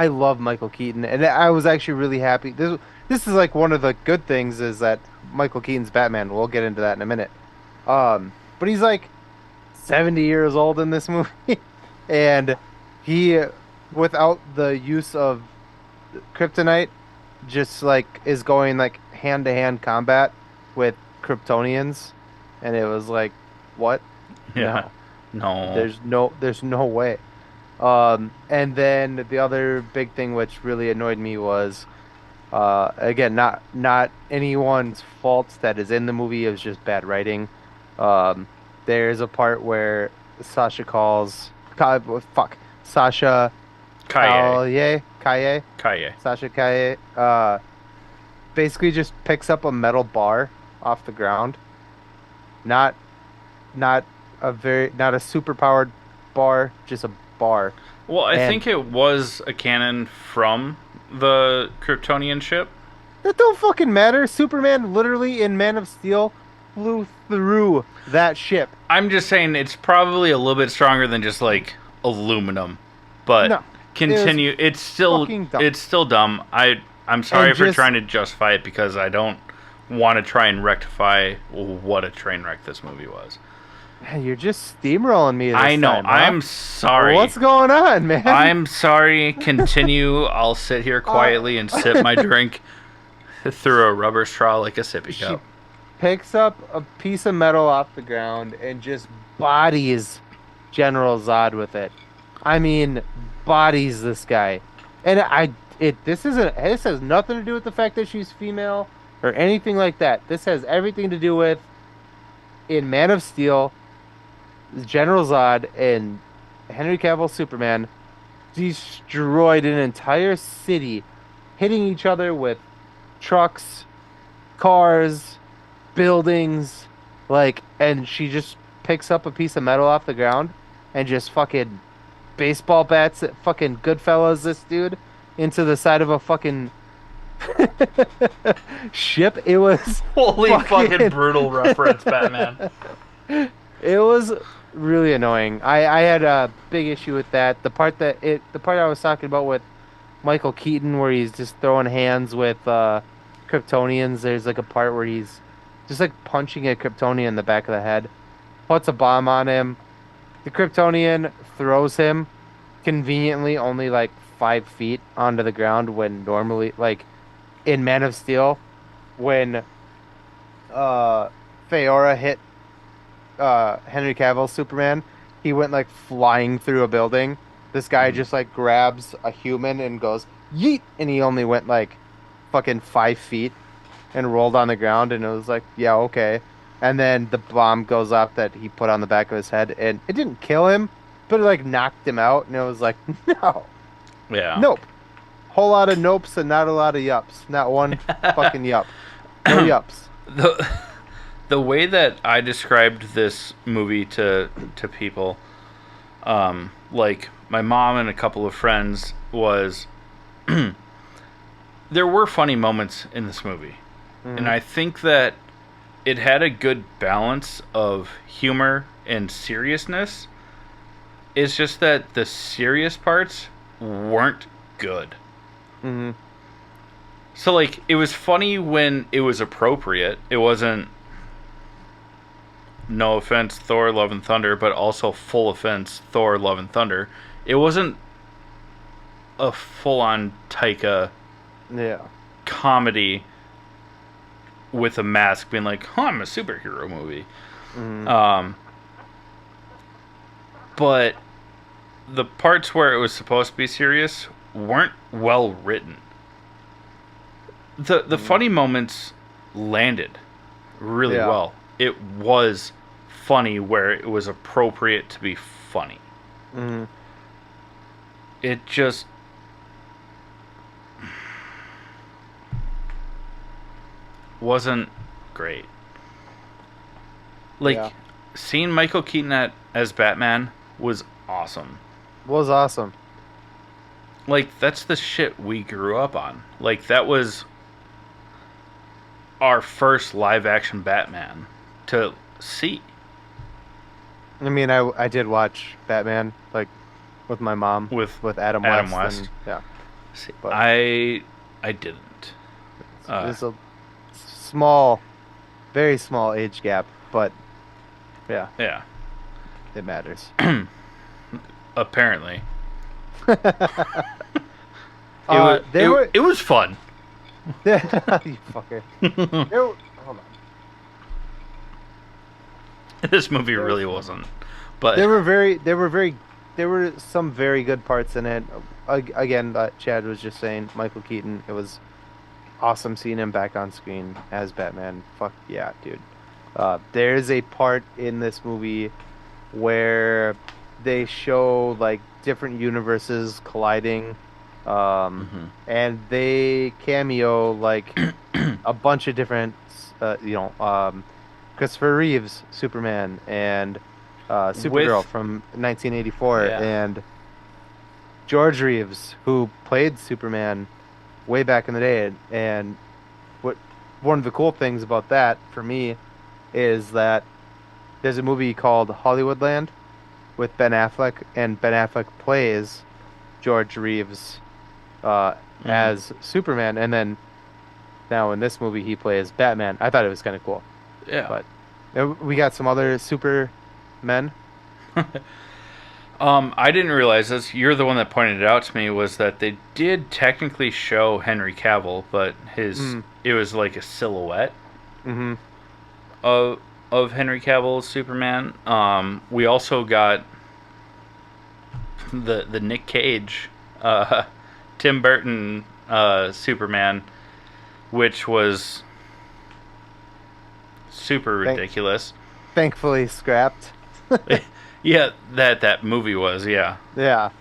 love Michael Keaton, and I was actually really happy. This is like one of the good things is that Michael Keaton's Batman. We'll get into that in a minute. But he's like 70 years old in this movie, and he, without the use of kryptonite, just like is going like hand-to-hand combat with Kryptonians, and it was like, what? Yeah. No. There's no way. And then the other big thing which really annoyed me was, again, not anyone's fault that is in the movie. It was just bad writing. There's a part where Sasha Sasha Calle. Sasha Calle, basically just picks up a metal bar off the ground. Not a super powered bar, just a bar. Well, I think it was a cannon from the Kryptonian ship. That don't fucking matter. Superman literally in Man of Steel flew through that ship. I'm just saying it's probably a little bit stronger than just like aluminum, but No, continue. It's still fucking dumb. it's still dumb. I'm sorry And for just- trying to justify it because I don't want to try and rectify what a train wreck this movie was. You're just steamrolling me. This I know. time, huh? I'm sorry. What's going on, man? I'm sorry. Continue. I'll sit here quietly and sip my drink through a rubber straw like a sippy She cup. picks up a piece of metal off the ground and just bodies General Zod with it. I mean, bodies this guy. And this has nothing to do with the fact that she's female or anything like that. This has everything to do with in Man of Steel, General Zod and Henry Cavill Superman destroyed an entire city, hitting each other with trucks, cars, buildings, and she just picks up a piece of metal off the ground and just fucking baseball bats at fucking Goodfellas this dude into the side of a fucking ship. It was Holy fucking brutal reference, Batman. it was really annoying. I had a big issue with that. The part I was talking about with Michael Keaton where he's just throwing hands with Kryptonians. There's like a part where he's just like punching a Kryptonian in the back of the head, puts a bomb on him. The Kryptonian throws him conveniently only like 5 feet onto the ground when normally like in Man of Steel when Feora hit Henry Cavill Superman, he went like flying through a building. This guy just like grabs a human and goes yeet, and he only went like fucking 5 feet and rolled on the ground, and it was like, yeah, okay. And then the bomb goes off that he put on the back of his head, and it didn't kill him, but it like knocked him out, and it was like, no, Yeah. nope. Whole lot of nopes and not a lot of yups. Not one fucking yup. No yups. The way that I described this movie to people, like my mom and a couple of friends, was there were funny moments in this movie. And I think that it had a good balance of humor and seriousness. It's just that the serious parts weren't good. Mm-hmm. So, like, it was funny when it was appropriate. It wasn't, no offense, Thor, Love and Thunder, but also full offense, Thor, Love and Thunder. It wasn't a full-on Taika Yeah. comedy with a mask being like, oh, I'm a superhero movie. Mm-hmm. But the parts where it was supposed to be serious weren't well written. The funny moments landed really Yeah. well. It was funny where it was appropriate to be funny. Mm-hmm. It just wasn't great. Like, Yeah. seeing Michael Keaton as Batman was awesome. Was awesome. Like, that's the shit we grew up on. Like, that was our first live action Batman to see. I mean, I did watch Batman like with my mom With Adam Adam West. West. And, See, But- I didn't. There's a small, very small age gap, but yeah, Yeah, it matters. apparently. There It was fun. you fucker. Hold on. This movie really wasn't. But There were some very good parts in it. Again, Chad was just saying Michael Keaton. It was awesome seeing him back on screen as Batman. Fuck yeah, dude. There's a part in this movie where they show like different universes colliding, and they cameo like a bunch of different, Christopher Reeves Superman and Supergirl With- from 1984, Yeah. and George Reeves, who played Superman way back in the day. And one of the cool things about that for me is that there's a movie called Hollywoodland with Ben Affleck, and Ben Affleck plays George Reeves as Superman, and then now in this movie he plays Batman. I thought it was kind of cool, Yeah. but we got some other Supermen. I didn't realize this. You're the one that pointed it out to me. Was that they did technically show Henry Cavill, but it was like a silhouette Mm-hmm. of Henry Cavill's Superman. We also got the Nick Cage, Tim Burton Superman, which was super ridiculous. Thankfully scrapped. Yeah, that movie was, yeah. Yeah.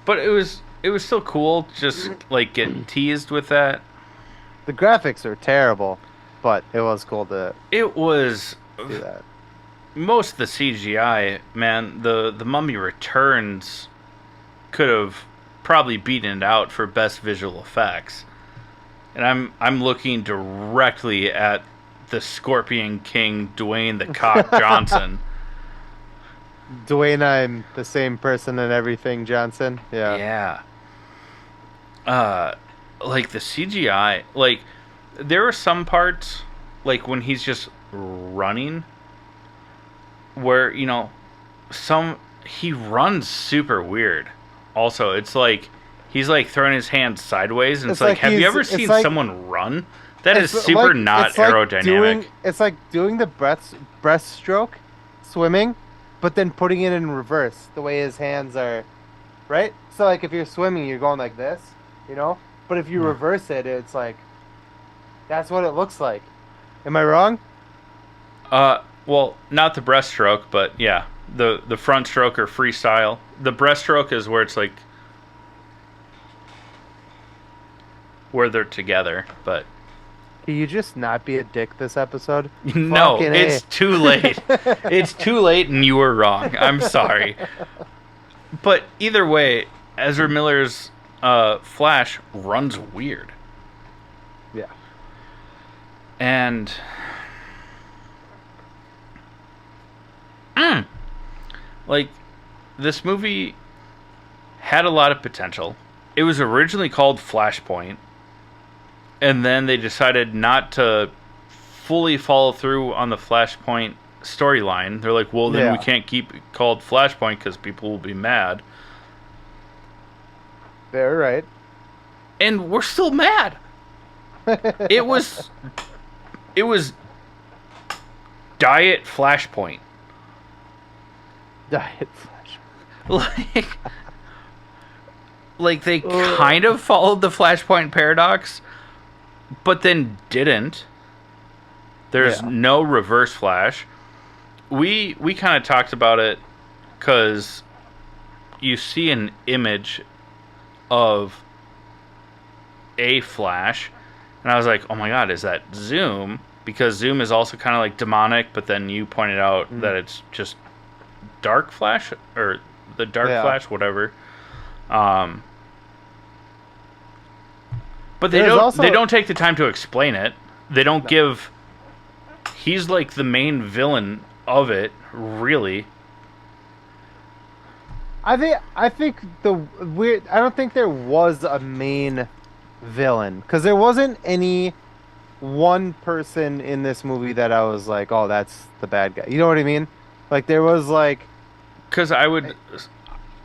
But it was still cool, just like getting teased with that. The graphics are terrible, but it was cool to It was see that. most of the CGI, man. The Mummy Returns could have probably beaten it out for best visual effects. And I'm looking directly at the Scorpion King, Dwayne the Cock Johnson. Dwayne, I'm the same person and everything, Johnson. Yeah. Yeah. Like the CGI, like there are some parts, like when he's just running, where he runs super weird. Also, it's like he's like throwing his hands sideways, and it's like have you ever seen someone run? That is super not aerodynamic. It's like doing the breaststroke, swimming, but then putting it in reverse, the way his hands are, right? So like if you're swimming, you're going like this, But if you reverse it, it's like, that's what it looks like. Am I wrong? Well, not the breaststroke, but yeah, the front stroke or freestyle. The breaststroke is where it's like where they're together, but Can you just not be a dick this episode? no, Fucking it's A. too late. It's too late, and you were wrong. I'm sorry. But either way, Ezra Miller's Flash runs weird. Yeah. And like this movie had a lot of potential. It was originally called Flashpoint, and then they decided not to fully follow through on the Flashpoint storyline. They're like, well, then we can't keep it called Flashpoint because people will be mad. They're right. And we're still mad. It was Diet Flashpoint. Diet Flash. Like they kind of followed the Flashpoint paradox, but then didn't. There's no Reverse Flash. We kind of talked about it because you see an image of a Flash, and I was like, oh my god, is that Zoom? Because Zoom is also kind of like demonic, but then you pointed out that it's just Dark Flash, or the Dark Flash, whatever. But they don't take the time to explain it. They don't give. He's like the main villain of it, really. I think the weird. I don't think there was a main villain because there wasn't any one person in this movie that I was like, oh, that's the bad guy. You know what I mean? Like there was like. Because I would.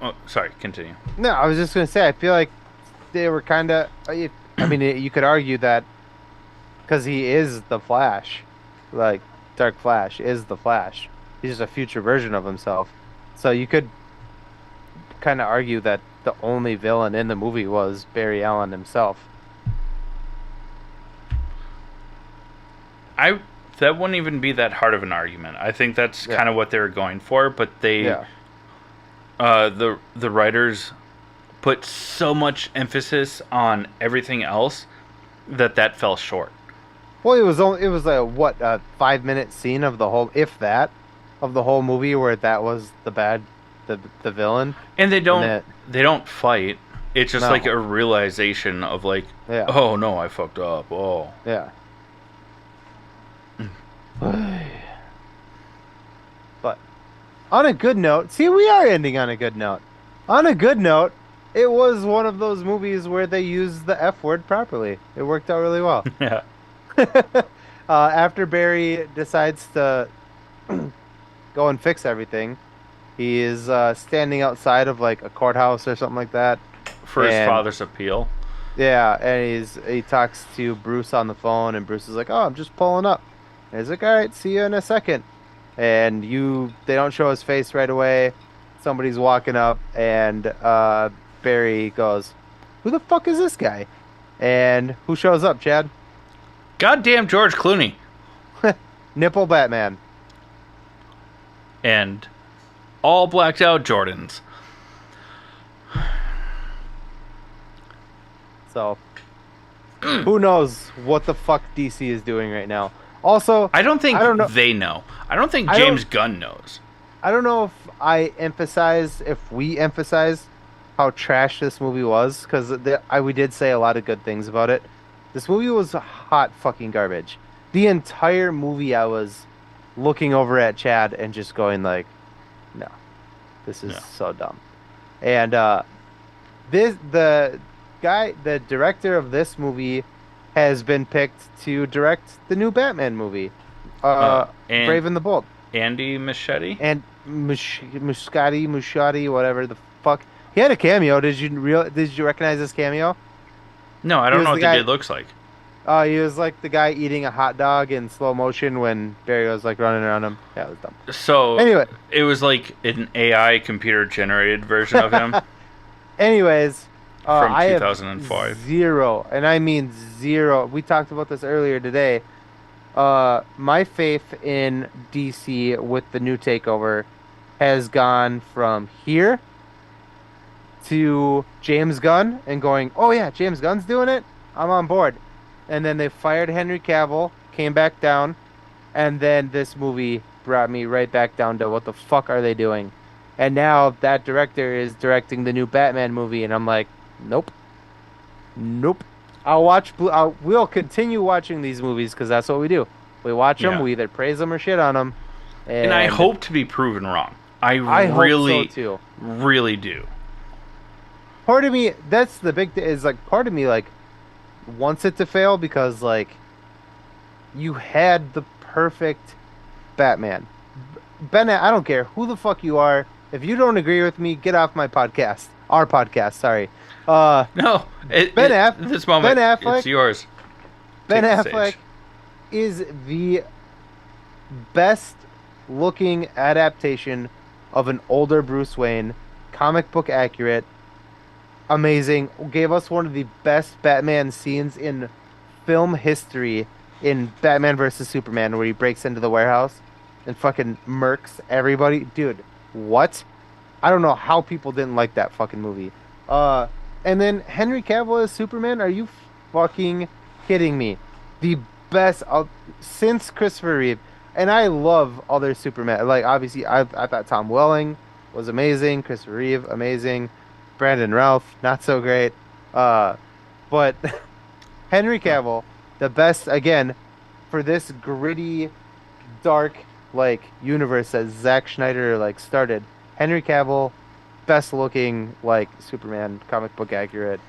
Oh, sorry. Continue. No, I was just gonna say. I feel like they were kind of. I mean, you could argue that because he is the Flash, like Dark Flash is the Flash. He's just a future version of himself. So you could kind of argue that the only villain in the movie was Barry Allen himself. That wouldn't even be that hard of an argument. I think that's kind of what they were going for, but they, the writers put so much emphasis on everything else that fell short. Well, it was a 5-minute scene of the whole, if that, of the whole movie where that was the villain. And they don't fight. It's just like a realization of like, oh no, I fucked up. Oh yeah. On a good note, see, we are ending on a good note. On a good note, it was one of those movies where they used the F word properly. It worked out really well. Yeah. After Barry decides to go and fix everything, he is standing outside of like a courthouse or something like that. For his And- father's appeal. Yeah, and he talks to Bruce on the phone, and Bruce is like, "Oh, I'm just pulling up." And he's like, "All right, see you in a second." And they don't show his face right away. Somebody's walking up, and Barry goes, "Who the fuck is this guy?" And who shows up, Chad? Goddamn George Clooney. Nipple Batman. And all blacked out Jordans. So, who knows what the fuck DC is doing right now? Also, I don't think I don't know. they know. I don't think I James don't- Gunn knows. I don't know if we emphasize how trash this movie was, because we did say a lot of good things about it. This movie was hot fucking garbage. The entire movie, I was looking over at Chad and just going like, "No, this is No. so dumb." And the director of this movie, has been picked to direct the new Batman movie, and- Brave and the Bold. Andy Muschietti? And Musciati, whatever the fuck. He had a cameo. Did you recognize this cameo? No, I He don't was know what the the guy- dude looks like. He was like the guy eating a hot dog in slow motion when Barry was like running around him. Yeah, it was dumb. So Anyway, it was like an AI computer generated version of him. anyways, From I have 2005. zero, and I mean zero. We talked about this earlier today. My faith in DC with the new takeover has gone from here to James Gunn and going, "Oh yeah, James Gunn's doing it. I'm on board." And then they fired Henry Cavill, came back down, and then this movie brought me right back down to what the fuck are they doing? And now that director is directing the new Batman movie, and I'm like, nope. We'll continue watching these movies because that's what we do. We watch them, Yeah. we either praise them or shit on them. And I hope to be proven wrong. I hope really, so too. really do. Part of me, that's the big thing, is like, part of me like wants it to fail because like you had the perfect Batman. Ben, I don't care who the fuck you are. If you don't agree with me, get off my podcast. Our podcast, sorry. No, this moment, Ben Affleck- it's yours. Ben Take the Affleck stage. is the best looking adaptation of an older Bruce Wayne, comic book accurate, amazing, gave us one of the best Batman scenes in film history in Batman vs Superman, where he breaks into the warehouse and fucking murks everybody. Dude, what? I don't know how people didn't like that fucking movie. And then Henry Cavill as Superman, are you fucking kidding me? The best since Christopher Reeve. And I love other Superman. Like, obviously, I thought Tom Welling was amazing. Christopher Reeve, amazing. Brandon Routh, not so great. But Henry Cavill, the best, again, for this gritty, dark, like, universe that Zack Snyder, like, started. Henry Cavill, best looking, like, Superman, comic book accurate.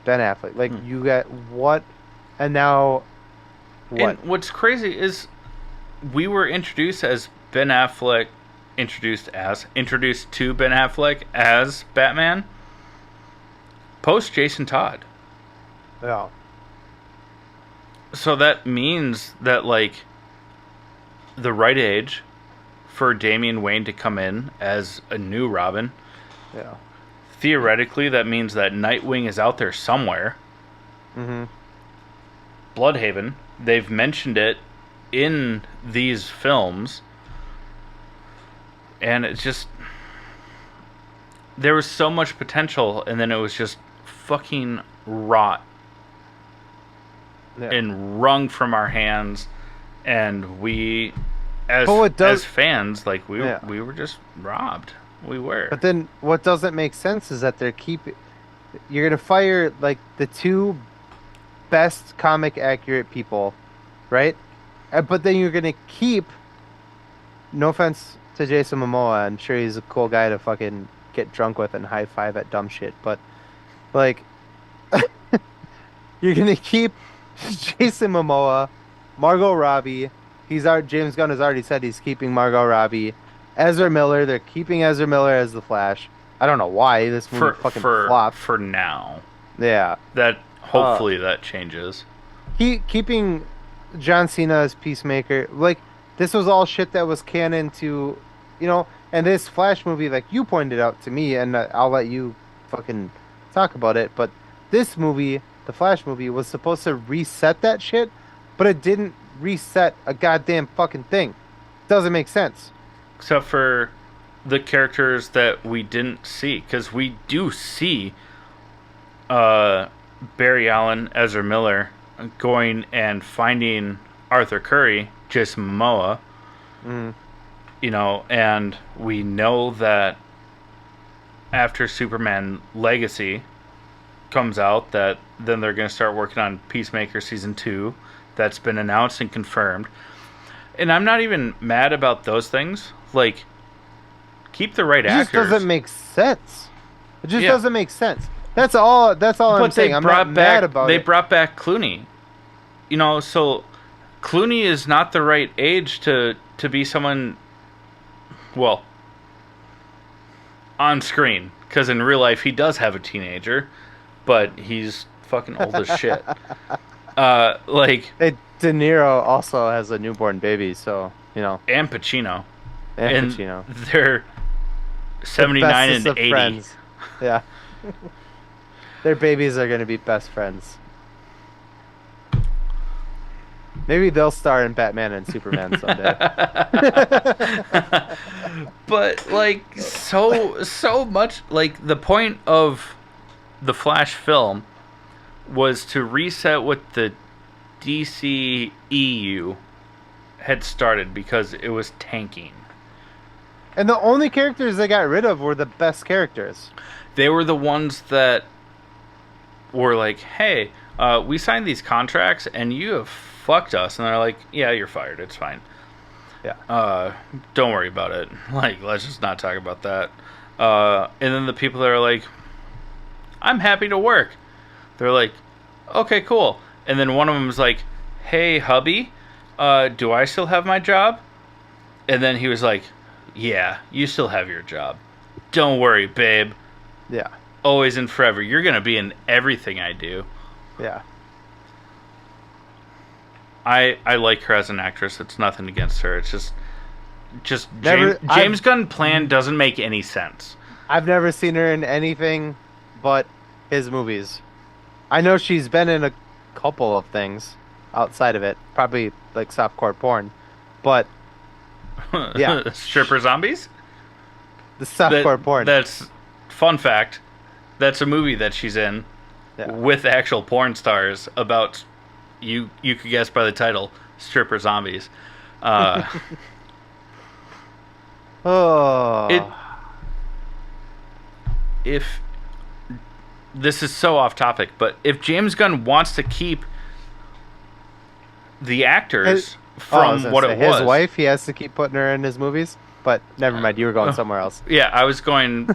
Ben Affleck. Like, you got what? And now, what? And what's crazy is we were introduced as Ben Affleck, introduced to Ben Affleck as Batman post Jason Todd. Yeah. So that means that, like, the right age for Damian Wayne to come in as a new Robin. Yeah. Theoretically, that means that Nightwing is out there somewhere. Mm-hmm. Bloodhaven, they've mentioned it in these films. And it's just... there was so much potential, and then it was just fucking rot Yeah. and wrung from our hands, and we, as But what does- as fans, like Yeah. we were just robbed. We were. But then what doesn't make sense is that you're gonna fire like the two best comic accurate people, right? But then you're gonna keep no offense to Jason Momoa, I'm sure he's a cool guy to fucking get drunk with and high five at dumb shit, but like you're gonna keep Jason Momoa, Margot Robbie. James Gunn has already said he's keeping Margot Robbie, Ezra Miller. They're keeping Ezra Miller as the Flash. I don't know why this movie fucking flopped. For now. Yeah, That hopefully that changes. keeping John Cena as Peacemaker. Like this was all shit that was canon to, and this Flash movie, like you pointed out to me, and I'll let you fucking talk about it. But this movie, the Flash movie, was supposed to reset that shit, but it didn't reset a goddamn fucking thing. Doesn't make sense. Except for the characters that we didn't see, because we do see Barry Allen, Ezra Miller, going and finding Arthur Curry, Jason Momoa, Mm. and we know that after Superman Legacy comes out, that then they're going to start working on Peacemaker Season 2. That's been announced and confirmed. And I'm not even mad about those things. Like, keep the right It just actors. doesn't make sense. It just Yeah. doesn't make sense. That's all I'm saying. I'm not mad about they it. brought back Clooney. So Clooney is not the right age to be someone, well, on screen, because in real life he does have a teenager, but he's fucking old as shit. Hey, De Niro also has a newborn baby, so And Pacino. and Pacino. They're The 79 bestest and of 80. friends. Yeah. Their babies are gonna be best friends. Maybe they'll star in Batman and Superman someday. But like so much, like the point of the Flash film was to reset what the DC EU had started, because it was tanking. And the only characters they got rid of were the best characters. They were the ones that were like, hey, we signed these contracts and you have fucked us. And they're like, yeah, you're fired. It's fine. Yeah. Don't worry about it. Like, let's just not talk about that. And then the people that are like, I'm happy to work. They're like, okay, cool. And then one of them is like, hey, hubby, do I still have my job? And then he was like, yeah, you still have your job. Don't worry, babe. Yeah. Always and forever. You're going to be in everything I do. Yeah. I like her as an actress. It's nothing against her. It's just Never- James Gunn plan doesn't make any sense. I've never seen her in anything but his movies. I know she's been in a couple of things outside of it, probably like softcore porn, but Yeah. Stripper zombies? the softcore porn. That's fun fact. That's a movie that she's in Yeah. with actual porn stars about, you could guess by the title, stripper zombies. Oh. It if this is so off topic, but if James Gunn wants to keep the actors I from was gonna what say, it was, his wife, he has to keep putting her in his movies. But never mind, you were going somewhere else. yeah, I was going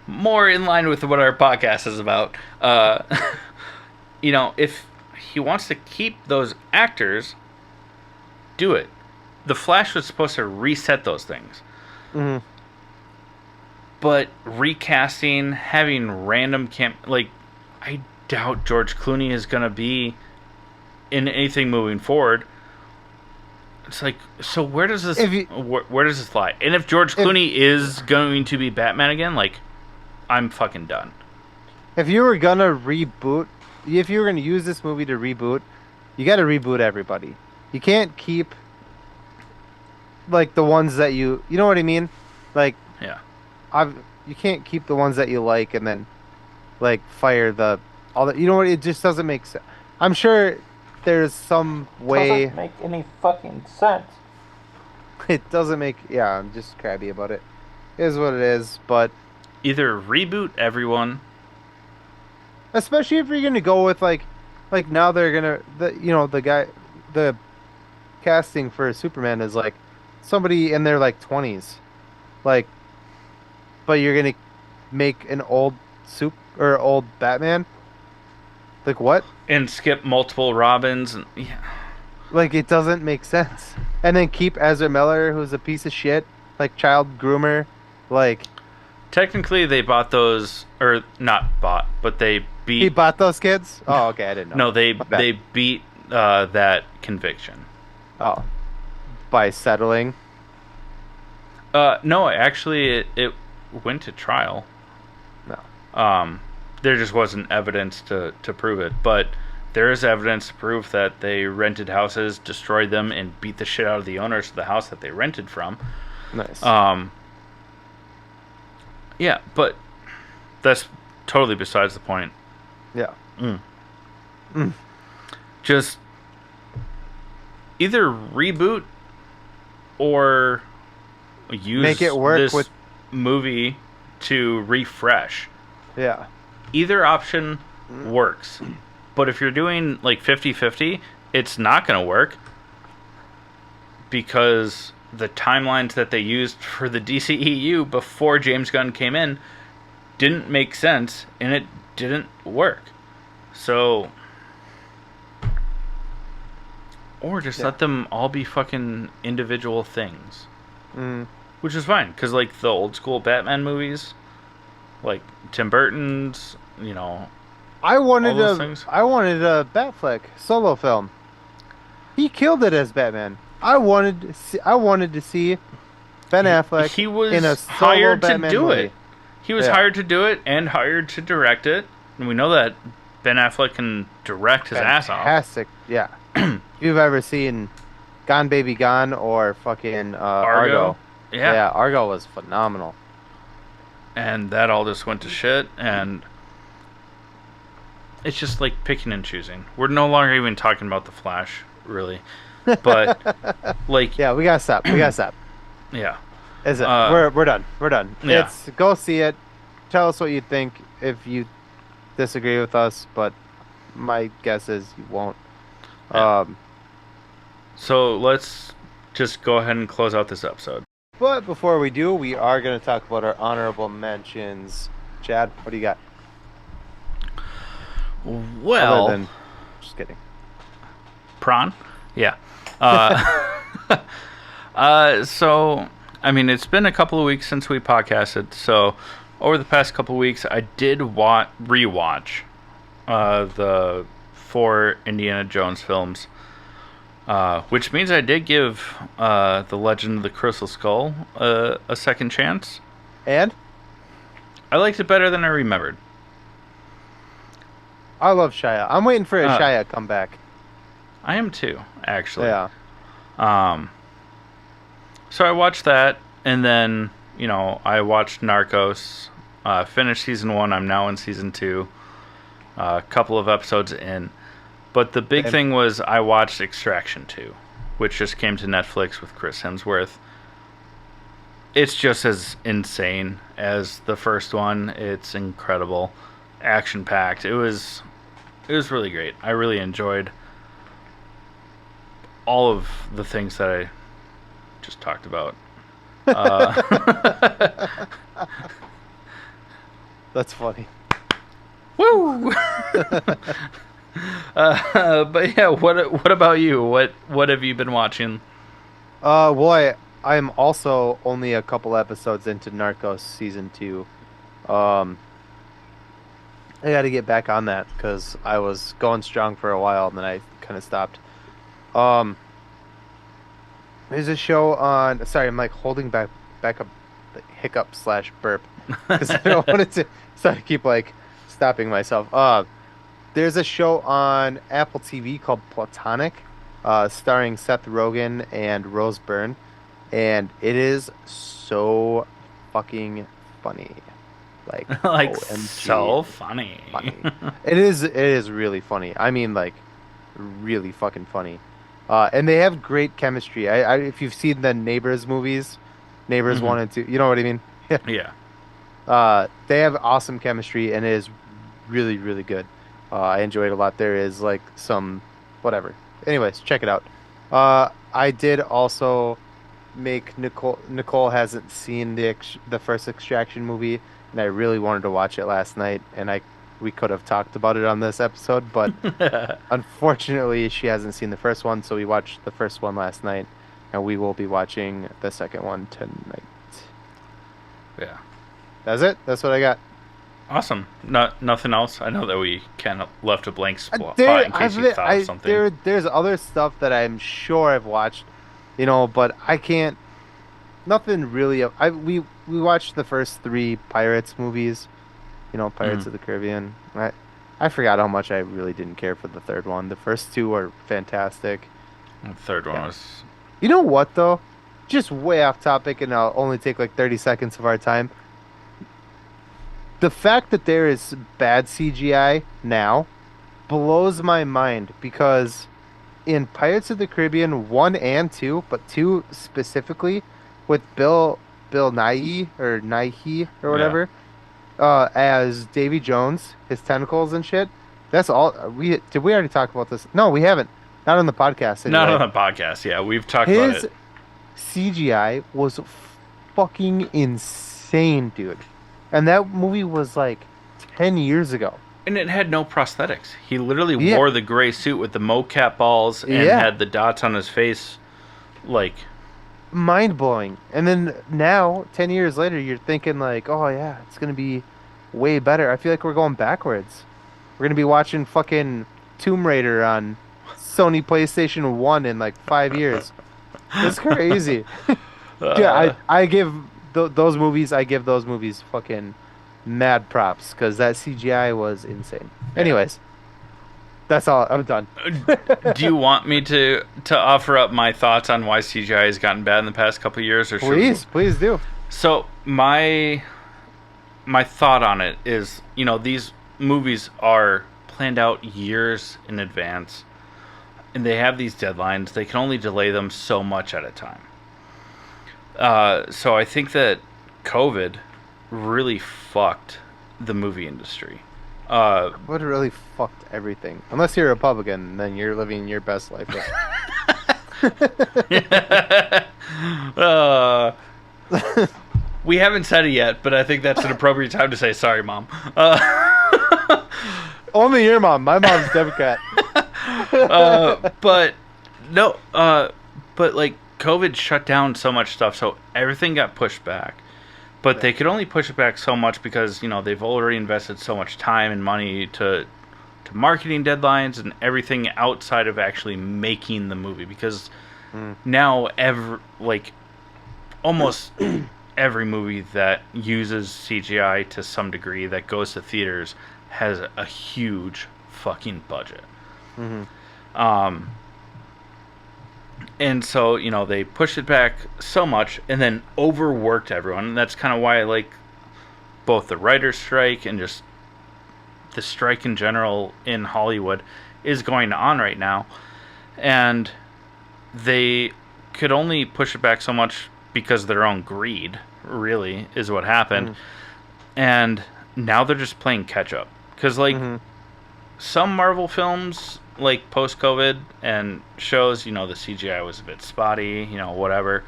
more in line with what our podcast is about. If he wants to keep those actors, do it. The Flash was supposed to reset those things. Mhm. But recasting, having random I doubt George Clooney is going to be in anything moving forward. It's like, so where does this where does this lie? And if George Clooney is going to be Batman again, I'm fucking done. If you were gonna reboot, if you were gonna use this movie to reboot, you got to reboot everybody. You can't keep the ones that you know what I mean? Yeah. You can't keep the ones that you like and then fire all that. You know what? It just doesn't make sense. I'm sure there's some way. Doesn't make any fucking sense. It doesn't make. Yeah, I'm just crabby about it. It is what it is, but Either reboot everyone. especially if you're gonna go with now they're gonna the casting for Superman is somebody in their like 20s, like, but you're gonna make an old old Batman. Like what? And skip multiple Robins. And, yeah. Like it doesn't make sense. And then keep Ezra Miller, who's a piece of shit, like child groomer, like Technically, they bought those, or not bought, but they beat. he bought those kids. Oh, okay, I didn't know. No, they My bad. they beat that conviction. Oh, by settling. No, actually, it went to trial. No. There just wasn't evidence to prove it, but there is evidence to prove that they rented houses, destroyed them, and beat the shit out of the owners of the house that they rented from. Nice. Yeah, but that's totally besides the point. Yeah. Just either reboot or use Make it work this with- movie to refresh. Yeah. Either option works. But if you're doing like 50-50, it's not going to work because the timelines that they used for the DCEU before James Gunn came in didn't make sense and it didn't work. So, or just let them all be fucking individual things. Which is fine, because like the old school Batman movies, like Tim Burton's, you know, I wanted all those a things. I wanted a Batfleck solo film. He killed it as Batman. I wanted to see Ben Affleck he was in a solo hired Batman to do movie. it. He was Yeah. hired to do it and hired to direct it. And we know that Ben Affleck can direct his ass off. Fantastic. Yeah. If you've ever seen Gone Baby Gone or fucking Argo. Yeah. Argo was phenomenal. And that all just went to shit. And it's just like picking and choosing. We're no longer even talking about The Flash, really. But, like, Yeah, we gotta stop. We gotta stop. yeah. Is it? We're done. We're done. Yeah. It's go see it. Tell us what you think if you disagree with us, but my guess is you won't. Yeah. So let's just go ahead and close out this episode. But before we do, we are going to talk about our honorable mentions. Chad, what do you got? Well, Other than, just kidding. prawn? Yeah. So, I mean, it's been a couple of weeks since we podcasted. So, over the past couple of weeks, I did rewatch the 4 Indiana Jones films. Which means I did give The Legend of the Crystal Skull a second chance. And I liked it better than I remembered. I love Shia. I'm waiting for a Shia comeback. I am too, actually. Yeah. So I watched that, and then, you know, I watched Narcos, finished season 1, I'm now in season 2, a couple of episodes in. But the big thing was I watched Extraction 2, which just came to Netflix with Chris Hemsworth. It's just as insane as the first one. It's incredible. Action-packed. It was really great. I really enjoyed all of the things that I just talked about. That's funny. Woo! But yeah, what about you? What have you been watching? Boy, I'm also only a couple episodes into Narcos season 2. I got to get back on that because I was going strong for a while and then I kind of stopped. There's a show on. Sorry, I'm like holding back up the hiccup / burp because I don't want it to. So I keep like stopping myself. There's a show on Apple TV called Platonic, starring Seth Rogen and Rose Byrne, and it is so fucking funny. Like OMG, so funny. It is really funny. I mean, like, really fucking funny. And they have great chemistry. If you've seen the Neighbors movies, Neighbors 1 and 2, you know what I mean? Yeah. They have awesome chemistry, and it is really, really good. I enjoy it a lot. There is, like, some whatever. Anyways, check it out. I did also make Nicole hasn't seen the first Extraction movie, and I really wanted to watch it last night, and we could have talked about it on this episode, but unfortunately she hasn't seen the first one, so we watched the first one last night, and we will be watching the second one tonight. Yeah. That's it. That's what I got. Awesome. Nothing else. I know that we kind of left a blank spot There- in case you I've- thought of something. There's other stuff that I'm sure I've watched, but I can't. Nothing really. We watched the first 3 Pirates movies, Pirates of the Caribbean. I forgot how much I really didn't care for the third one. The first 2 are fantastic. The third one was. You know what though? Just way off topic, and I'll only take like 30 seconds of our time. The fact that there is bad CGI now blows my mind, because in Pirates of the Caribbean 1 and 2, but 2 specifically, with Bill Nighy or whatever, as Davy Jones, his tentacles and shit. That's all. Did we already talk about this? No, we haven't. Not on the podcast. Anyway. Not on the podcast. Yeah, we've talked about His it. CGI was fucking insane, dude. And that movie was like 10 years ago. And it had no prosthetics. He literally Yeah. wore the gray suit with the mocap balls and Yeah. had the dots on his face. Like, Mind blowing. And then now, 10 years later, you're thinking like, oh yeah, it's going to be way better. I feel like we're going backwards. We're going to be watching fucking Tomb Raider on Sony PlayStation 1 in like 5 years. It's crazy. Yeah, I give those movies fucking mad props, because that CGI was insane. Anyways, that's all. I'm done. do you want me to offer up my thoughts on why CGI has gotten bad in the past couple of years? Or should we- Please do. So my thought on it is, these movies are planned out years in advance, and they have these deadlines. They can only delay them so much at a time. So I think that COVID really fucked the movie industry. What really fucked everything? Unless you're a Republican, then you're living your best life. We haven't said it yet, but I think that's an appropriate time to say sorry, Mom. Only your mom. My mom's Democrat. But no, but like COVID shut down so much stuff, so everything got pushed back. But they could only push it back so much because they've already invested so much time and money to marketing deadlines and everything outside of actually making the movie. Because now almost every movie that uses CGI to some degree that goes to theaters has a huge fucking budget. And so, they pushed it back so much and then overworked everyone. And that's kind of why I like both the writer's strike and just the strike in general in Hollywood is going on right now. And they could only push it back so much because of their own greed, really, is what happened. And now they're just playing catch up. Because, some Marvel films, like post-COVID and shows, the CGI was a bit spotty, whatever.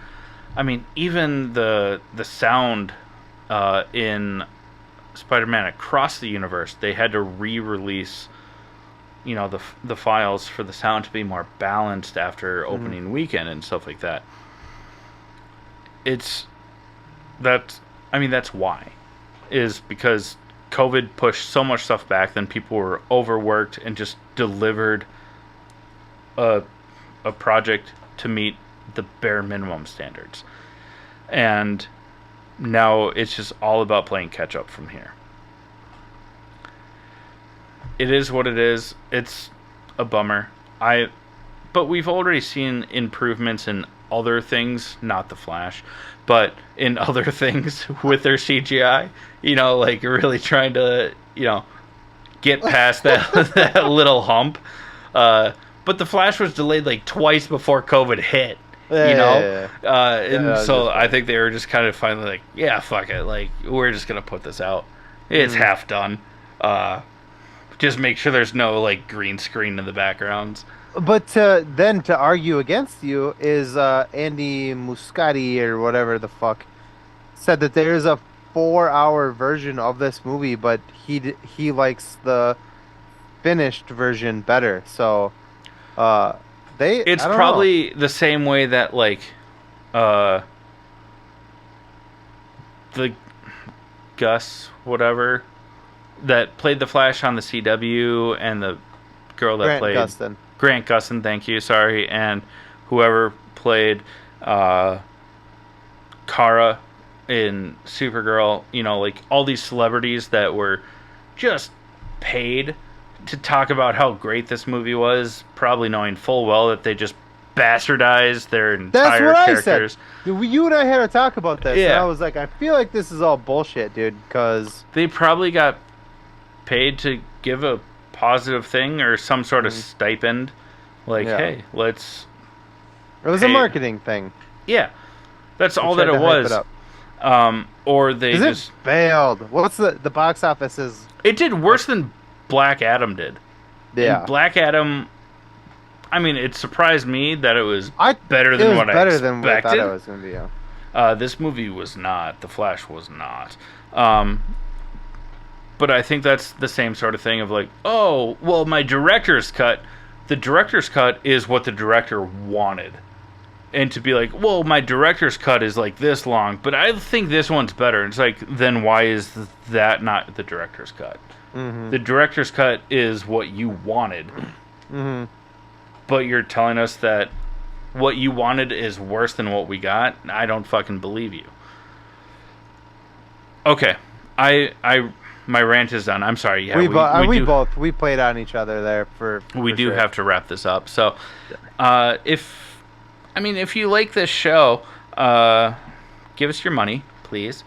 I mean, even the sound in Spider-Man Across the Universe, they had to re-release, the files for the sound to be more balanced after opening weekend and stuff like that. That's why. Is because COVID pushed so much stuff back, then people were overworked and just delivered a project to meet the bare minimum standards. And now it's just all about playing catch up from here. It is what it is. It's a bummer. But we've already seen improvements in other things, not The Flash, but in other things with their CGI, like really trying to, get past that little hump. But The Flash was delayed like twice before COVID hit, and so I think they were just kind of finally like, yeah, fuck it. Like, we're just going to put this out. It's half done. Just make sure there's no like green screen in the backgrounds. But then to argue against you is Andy Muscati or whatever the fuck said that there's a 4-hour version of this movie, but he likes the finished version better. So It's I don't probably the same way that like the Gus whatever that played the Flash on the CW and the girl that Grant played Gustin. Grant Gustin, thank you, sorry, and whoever played Kara in Supergirl, you know, like all these celebrities that were just paid to talk about how great this movie was, probably knowing full well that they just bastardized their That's entire what characters. I said. You and I had a talk about this, and Yeah. I was like, I feel like this is all bullshit, dude, because... They probably got paid to give a positive thing or some sort of stipend. Like, Yeah. hey, let's... It was a marketing thing. Yeah. That's all They that tried it to hype was. it up. Or they 'Cause just... it failed. What's the box office is... It did worse than Black Adam did. Yeah. And Black Adam... I mean, it surprised me that it was better It than was what better I than what I expected. thought it was going to be, yeah. This movie was not. The Flash was not. But I think that's the same sort of thing of like, oh, well, my director's cut. The director's cut is what the director wanted. And to be like, well, my director's cut is like this long, but I think this one's better. It's like, then why is that not the director's cut? Mm-hmm. The director's cut is what you wanted. Mm-hmm. But you're telling us that what you wanted is worse than what we got? I don't fucking believe you. Okay. My rant is done. I'm sorry. Yeah, we played on each other there we for do sure. have to wrap this up. So, if you like this show, give us your money, please.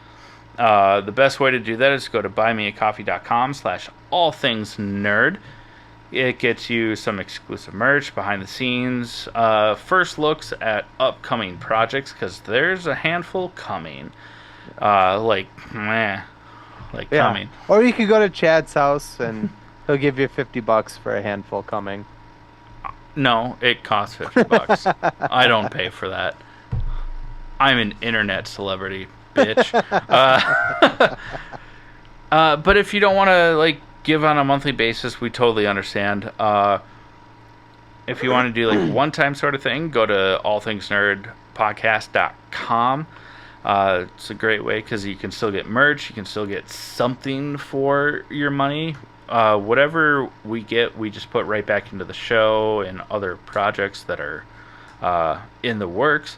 The best way to do that is go to buymeacoffee.com/allthingsnerd. It gets you some exclusive merch, behind the scenes, first looks at upcoming projects, because there's a handful coming. Coming. Or you could go to Chad's house and he'll give you $50 for a handful coming. No, it costs $50. I don't pay for that. I'm an internet celebrity, bitch. But if you don't want to give on a monthly basis, we totally understand. If you want to do one-time sort of thing, go to allthingsnerdpodcast.com. It's a great way because you can still get merch, you can still get something for your money. Whatever we get, we just put right back into the show and other projects that are in the works.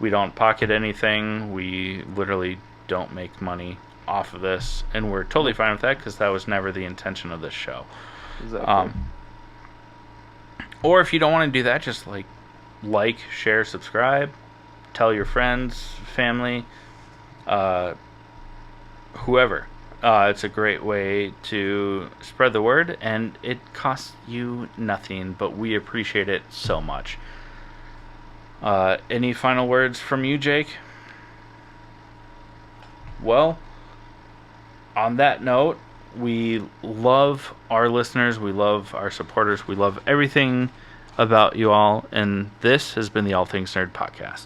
We don't pocket anything. We literally don't make money off of this, and we're totally fine with that because that was never the intention of this show. Exactly. Or if you don't want to do that, just share, subscribe, tell your friends, family, whoever. It's a great way to spread the word, and it costs you nothing, but we appreciate it so much. Any final words from you, Jake? Well, on that note, we love our listeners, we love our supporters, we love everything about you all, and this has been the All Things Nerd Podcast.